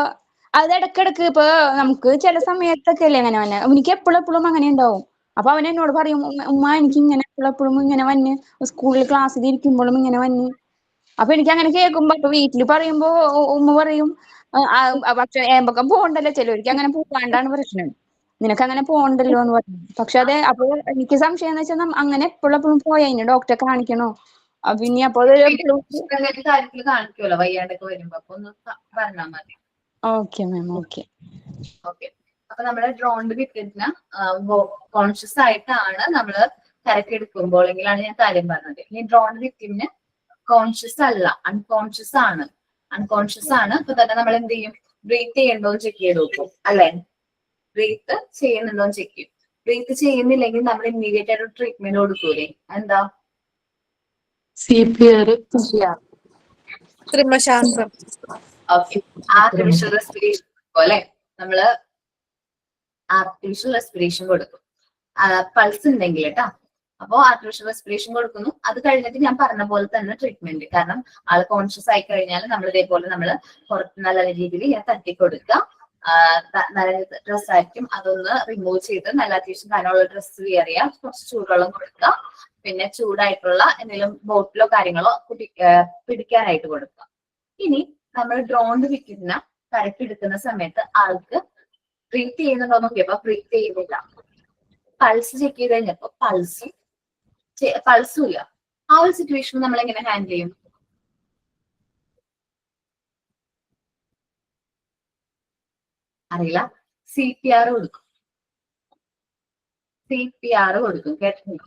അത് ഇടക്കിടക്ക് ഇപ്പൊ നമുക്ക് ചില സമയത്തൊക്കെ അല്ലേ അങ്ങനെ വന്നെ, എനിക്ക് എപ്പോഴും അങ്ങനെ ഉണ്ടാവും. അപ്പൊ അവൻ എന്നോട് പറയും, ഉമ്മ എനിക്ക് ഇങ്ങനെ എപ്പോഴും ഇങ്ങനെ വന്ന് സ്കൂളിൽ ക്ലാസ്സിൽ ഇരിക്കുമ്പോഴും ഇങ്ങനെ വന്ന്. അപ്പൊ എനിക്ക് അങ്ങനെ കേൾക്കുമ്പോ അപ്പൊ വീട്ടില് പറയുമ്പോ ഉമ്മ പറയും, പക്ഷെ ഏമ്പക്കം പോകണ്ടല്ലോ, ചിലവർക്ക് അങ്ങനെ പോകാണ്ടാണ് പ്രശ്നം, നിനക്ക് അങ്ങനെ പോകണ്ടല്ലോ എന്ന് പറയും. പക്ഷെ അതെ, അപ്പൊ എനിക്ക് സംശയം എന്ന് വെച്ചാൽ അങ്ങനെ എപ്പോഴും പോയാ ഇനി ഡോക്ടറെ കാണിക്കണോ? പിന്നെ അപ്പൊ കാര്യത്തില് കാണിക്കുമല്ലോ വയ്യാണ്ടൊക്കെ വരുമ്പോ, അപ്പൊ ഒന്ന് പറഞ്ഞാൽ മതി. Okay ma'am, okay. അപ്പൊ നമ്മള് ഡ്രോണ്ട് വിക്കറ്റിന് കോൺഷ്യസ് ആയിട്ടാണ് നമ്മള് കരക്കെടുക്കുമ്പോൾ എങ്കിലാണ് ഞാൻ കാര്യം പറഞ്ഞത്. ഇനി ഡ്രോണ്ട് വിക്കറ്റിന് കോൺഷ്യസ് അല്ല, അൺകോൺഷ്യസ് ആണ്. അപ്പൊ തന്നെ നമ്മൾ എന്ത് ചെയ്യും? ബ്രീത്ത് ചെയ്യണ്ടോ ചെക്ക് ചെയ്ത് നോക്കും അല്ലെ? ബ്രീത്ത് ചെയ്യുന്നുണ്ടോ ചെക്ക് ചെയ്യും. ബ്രീത്ത് ചെയ്യുന്നില്ലെങ്കിൽ നമ്മൾ ഇമ്മീഡിയറ്റ് ആയിട്ട് ട്രീറ്റ്മെന്റ് കൊടുക്കൂലേ? എന്താ? CPR. കൃമശാസ്ത്രം. ആർട്ടിഫിഷ്യൽ റെസ്പിറേഷൻ പോലെ നമ്മള് ആർട്ടിഫിഷ്യൽ റെസ്പിറേഷൻ കൊടുക്കും, പൾസ് ഉണ്ടെങ്കിൽ കേട്ടോ. അപ്പോ ആർട്ടിഫിഷ്യൽ റെസ്പിറേഷൻ കൊടുക്കുന്നു. അത് കഴിഞ്ഞിട്ട് ഞാൻ പറഞ്ഞ പോലെ തന്നെ ട്രീറ്റ്മെന്റ്. കാരണം ആള് കോൺഷ്യസ് ആയി കഴിഞ്ഞാൽ നമ്മൾ ഇതേപോലെ നമ്മള് പുറത്ത് നല്ല രീതിയിൽ ഞാൻ തട്ടി കൊടുക്കുക. നല്ല ഡ്രസ് ആയിരിക്കും, അതൊന്ന് റിമൂവ് ചെയ്ത് നല്ല അത്യാവശ്യം കനമുള്ള ഡ്രസ്സ് വെയർ ചെയ്യുക, കുറച്ച് ചൂടുവെള്ളം കൊടുക്കുക, പിന്നെ ചൂടായിട്ടുള്ള എന്തെങ്കിലും ബോട്ടിലോ കാര്യങ്ങളോ പിടിക്കാനായിട്ട് കൊടുക്കുക. ഇനി നമ്മൾ ഡ്രോണ്ട് വിൽക്കുന്ന കരക്കെടുക്കുന്ന സമയത്ത് ആൾക്ക് ബ്രീത്ത് ചെയ്യുന്നുണ്ടോ നോക്കിയപ്പോ ബ്രീത്ത് ചെയ്യുന്നില്ല. പൾസ് ചെക്ക് ചെയ്ത് കഴിഞ്ഞപ്പോ പൾസും ഇല്ല. ആ ഒരു സിറ്റുവേഷൻ നമ്മൾ എങ്ങനെ ഹാൻഡിൽ ചെയ്യും? അറിയില്ല. CPR കൊടുക്കും. കേട്ടിട്ടുണ്ടോ?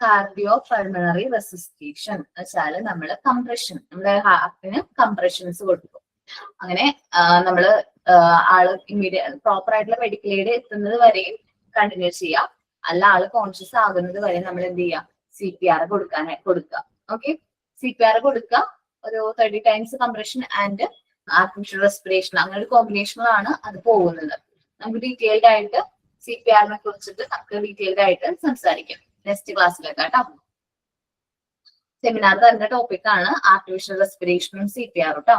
കാർഡിയോ പൾമണറി റെസിസ്റ്റേഷൻ വെച്ചാല് നമ്മള് കംപ്രഷൻ, നമ്മുടെ ഹാർട്ടിന് കംപ്രഷൻസ് കൊടുക്കും. അങ്ങനെ നമ്മള് ആള് ഇമ്മീഡിയറ്റ് പ്രോപ്പർ ആയിട്ടുള്ള മെഡിക്കൽ എയ്ഡ് എത്തുന്നത് വരെയും കണ്ടിന്യൂ ചെയ്യാം. അല്ല ആള് കോൺഷ്യസ് ആകുന്നത് വരെ നമ്മൾ എന്ത് ചെയ്യാം? CPR കൊടുക്കുക. ഓക്കെ, CPR കൊടുക്കുക. ഒരു 30 times compression and artificial respiration, അങ്ങനെ ഒരു കോമ്പിനേഷനിലാണ് അത് പോകുന്നത്. നമുക്ക് ഡീറ്റെയിൽഡ് ആയിട്ട് CPRനെ കുറിച്ചിട്ട് നമുക്ക് ഡീറ്റെയിൽഡ് ആയിട്ട് സംസാരിക്കാം നെക്സ്റ്റ് ക്ലാസ്സിലൊക്കെ കേട്ടോ. സെമിനാർ തന്നെ ടോപ്പിക് ആണ് ആർട്ടിഫിഷ്യൽ റെസ്പിറേഷനും CPR കേട്ടോ.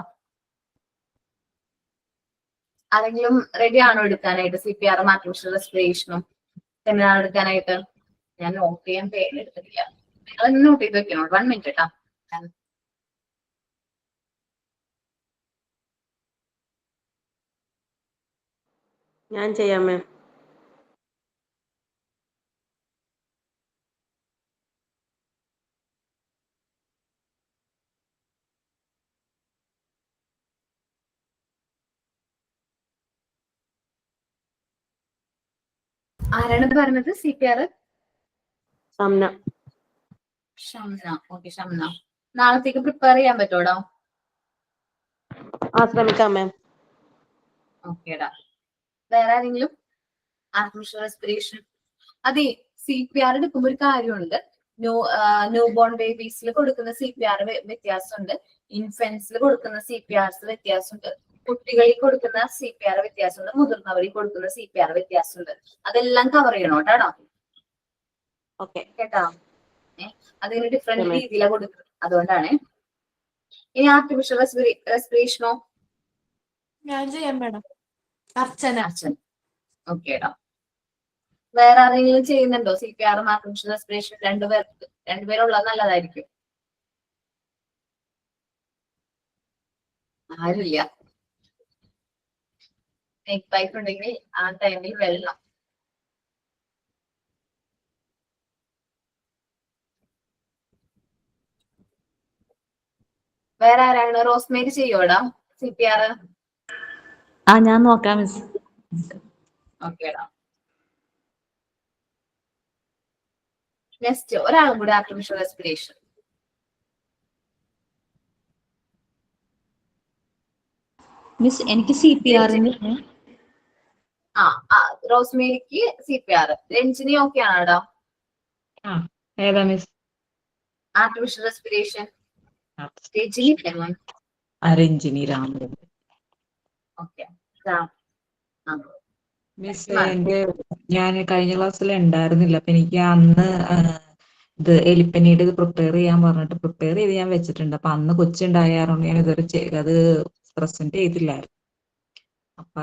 ആരെങ്കിലും റെഡി ആണോ എടുക്കാനായിട്ട്? CPR ആർട്ടിഫിഷ്യൽ റെസ്പിറേഷനും സെമിനാർ എടുക്കാനായിട്ട്? ഞാൻ നോട്ട് ചെയ്യാൻ പേര് എടുത്തിട്ടില്ല, നിങ്ങൾ നോട്ട് ചെയ്ത് വെക്കണം. 1 മിനിറ്റ് കേട്ടോ. ഞാൻ ചെയ്യാം മാം. ആരാണ് പറഞ്ഞത് CPR? ഷംന. ഓക്കെ, ഷംന. നാളത്തേക്ക് പ്രിപ്പയർ ചെയ്യാൻ പറ്റോടോ? ശ്രമിക്കാം മാം. ഓക്കേടാ. വേറെ ആരെങ്കിലും? Artificial respiration. അതെ, CPR എടുക്കുമ്പോൾ ഒരു കാര്യമുണ്ട്. ന്യൂ ബോൺ ബേബീസിൽ കൊടുക്കുന്ന CPR വ്യത്യാസമുണ്ട്, ഇൻഫൻസിൽ കൊടുക്കുന്ന CPRs വ്യത്യാസമുണ്ട്, കുട്ടികളിൽ കൊടുക്കുന്ന CPR വ്യത്യാസമുണ്ട്, മുതിർന്നവരിൽ കൊടുക്കുന്ന CPR വ്യത്യാസമുണ്ട്. അതെല്ലാം കവർ ചെയ്യണം കേട്ടോ. കേട്ടോ? അതിന് ഡിഫറെന്റ് രീതിയിലാണ് കൊടുക്കുന്നത്, അതുകൊണ്ടാണ്. ഇനി ആർട്ടിഫിഷ്യൽ റെസ്പിറേഷനോ? ഞാൻ ചെയ്യാം മാഡം. അർച്ചന. ഓക്കേടാ. വേറെ ആരെങ്കിലും ചെയ്യുന്നുണ്ടോ CPR ആർട്ടിഫിഷ്യൽ റെസ്പിറേഷൻ? രണ്ടുപേരുള്ളത് നല്ലതായിരിക്കും. ആരുമില്ല. നെക്ക് പൈപ്പ് ഉണ്ടെങ്കിൽ ആ ടൈമിൽ വെള്ളം. വേറെ ആരാണ്? റോസ്മേരി ചെയ്യോടാ CPR? ഞാൻ നോക്കാം മിസ്. ഓക്കേടാ. നെക്സ്റ്റ് ഒരാളും കൂടെ ആർട്ടിഫിഷ്യൽ റെസ്പിറേഷൻ. മിസ് എനിക്ക് CPR റോസ്മേരിക്ക് CPR. രഞ്ജിനി ഓക്കെ ആണോടാ? ഏതാ miss? Artificial respiration. Ranjini Ranjini Raman. Okay. Miss ഞാൻ കഴിഞ്ഞ ക്ലാസ്സിൽ ഉണ്ടായിരുന്നില്ല, അപ്പൊ എനിക്ക് അന്ന് ഇത് എലിപ്പനീട് പ്രിപ്പയർ ചെയ്യാൻ പറഞ്ഞിട്ട് പ്രിപ്പയർ ചെയ്ത് ഞാൻ വെച്ചിട്ടുണ്ട്. അപ്പൊ അന്ന് കൊച്ചുണ്ടായാറുണ്ട്, ഞാൻ ഇതുവരെ അത് പ്രസന്റ് ചെയ്തില്ലായിരുന്നു. അപ്പൊ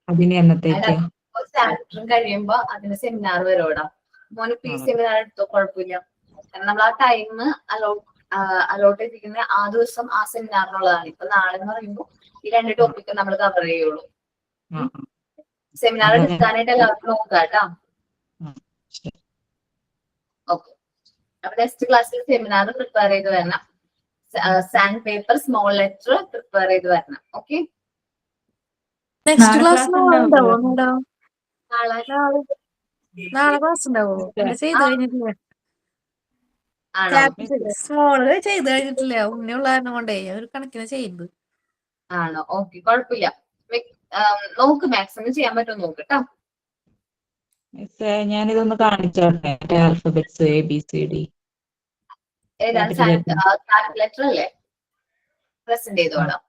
അതിന് എന്നത്തേക്കാ? ചാപ്റ്റർ കഴിയുമ്പോ അതിന് സെമിനാർ വരോടാ. മോന് സെമിനാർ എടുത്തോ, കുഴപ്പമില്ല. കാരണം നമ്മൾ ആ ടൈം അലോട്ട് ചെയ്തിരിക്കുന്ന ആ ദിവസം ആ സെമിനാറിനുള്ളതാണ്. ഇപ്പൊ നാളെ എന്ന് പറയുമ്പോൾ ഈ 2 ടോപ്പിക്ക് നമ്മൾ കവർ ചെയ്യുള്ളൂ. സെമിനാർ എടുക്കാനായിട്ട് എല്ലാവർക്കും നോക്കാം കേട്ടോ. ഓക്കെ. അപ്പൊ നെക്സ്റ്റ് ക്ലാസ്സിൽ സെമിനാർ പ്രിപ്പയർ ചെയ്ത് വരണം. Sand paper, small letter prepare ചെയ്ത് വരണം. ഓക്കെ. നെക്സ്റ്റ് ക്ലാസ് ഉണ്ടാവോ? നാളെ ക്ലാസ് ഉണ്ടാവോ? എന്റെ ചെയ്ത് കഴിഞ്ഞിട്ടില്ല. സ്മോള് ചെയ്ത് കഴിഞ്ഞിട്ടില്ല. ഉണ്ണിയുള്ള കാരണം കൊണ്ടേ ഒരു കണക്കിന് ചെയ്യുന്നത്. ആണോ? ഓക്കെ, കുഴപ്പമില്ല. നോക്ക് മാക്സിമം ചെയ്യാൻ പറ്റുമോ നോക്ക് കേട്ടോ. ഞാനിതൊന്ന് കാണിച്ചോട്ടെ, ആൽഫബറ്റ്സ് ABCD. ഏതാണ്? ലെറ്റർ അല്ലേ? പ്രസന്റ് ചെയ്തോളാം.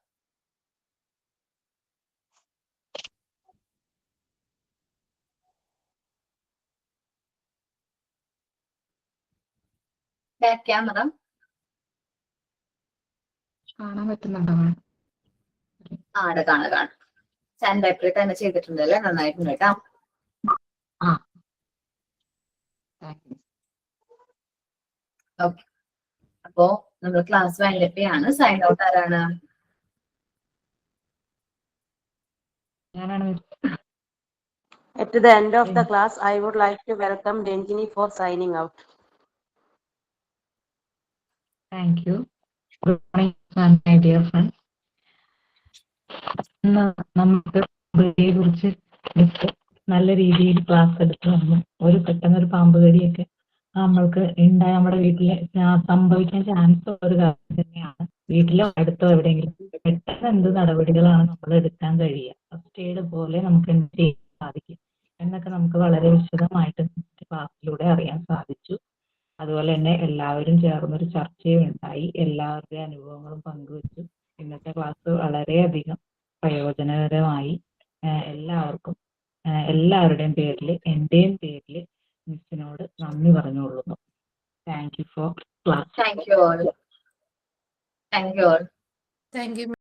ബാക്ക് ക്യാമറ കാണാൻ പറ്റുന്നുണ്ടോ? കാണാം. സാൻഡ് പേപ്പറിൽ തന്നെ ചെയ്തിട്ടുണ്ടല്ലേ, നന്നായിട്ടുണ്ട് കേട്ടോ. ഓക്കെ. അപ്പോ നമ്മൾ ക്ലാസ് വൈൻഡപ്പ് ചെയ്യാണ്. സൈൻ ഔട്ട് ആരാണ്? At the end of the class, I would like to welcome Ranjini for signing out. Thank you. Good morning, my dear friends. നമുക്ക് കുറിച്ച് നല്ല രീതിയിൽ ക്ലാസ് എടുത്ത് വന്നു. പെട്ടെന്നൊരു പാമ്പ് കടിയൊക്കെ നമ്മൾക്ക് നമ്മുടെ വീട്ടില് സംഭവിക്കാൻ ചാൻസ് ഒരു കാര്യം തന്നെയാണ്. വീട്ടിലോ അടുത്തോ എവിടെയെങ്കിലും പെട്ടെന്ന് എന്ത് നടപടികളാണ് നമ്മൾ എടുക്കാൻ കഴിയുക, ഫസ്റ്റ് എയ്ഡ് പോലെ നമുക്ക് എന്ത് ചെയ്യാൻ സാധിക്കും എന്നൊക്കെ നമുക്ക് വളരെ വിശദമായിട്ട് ക്ലാസ്സിലൂടെ അറിയാൻ സാധിച്ചു. അതുപോലെ തന്നെ എല്ലാവരും ചേർന്നൊരു ചർച്ചയും ഉണ്ടായി, എല്ലാവരുടെയും അനുഭവങ്ങളും പങ്കുവച്ചു. ഇന്നത്തെ ക്ലാസ് വളരെയധികം പ്രയോജനകരമായി. എല്ലാവരുടെയും പേരിൽ, എന്റെയും പേരിൽ മിസ്സിനോട് നന്ദി പറഞ്ഞുകൊള്ളുന്നു. Thank you for class. Thank you all.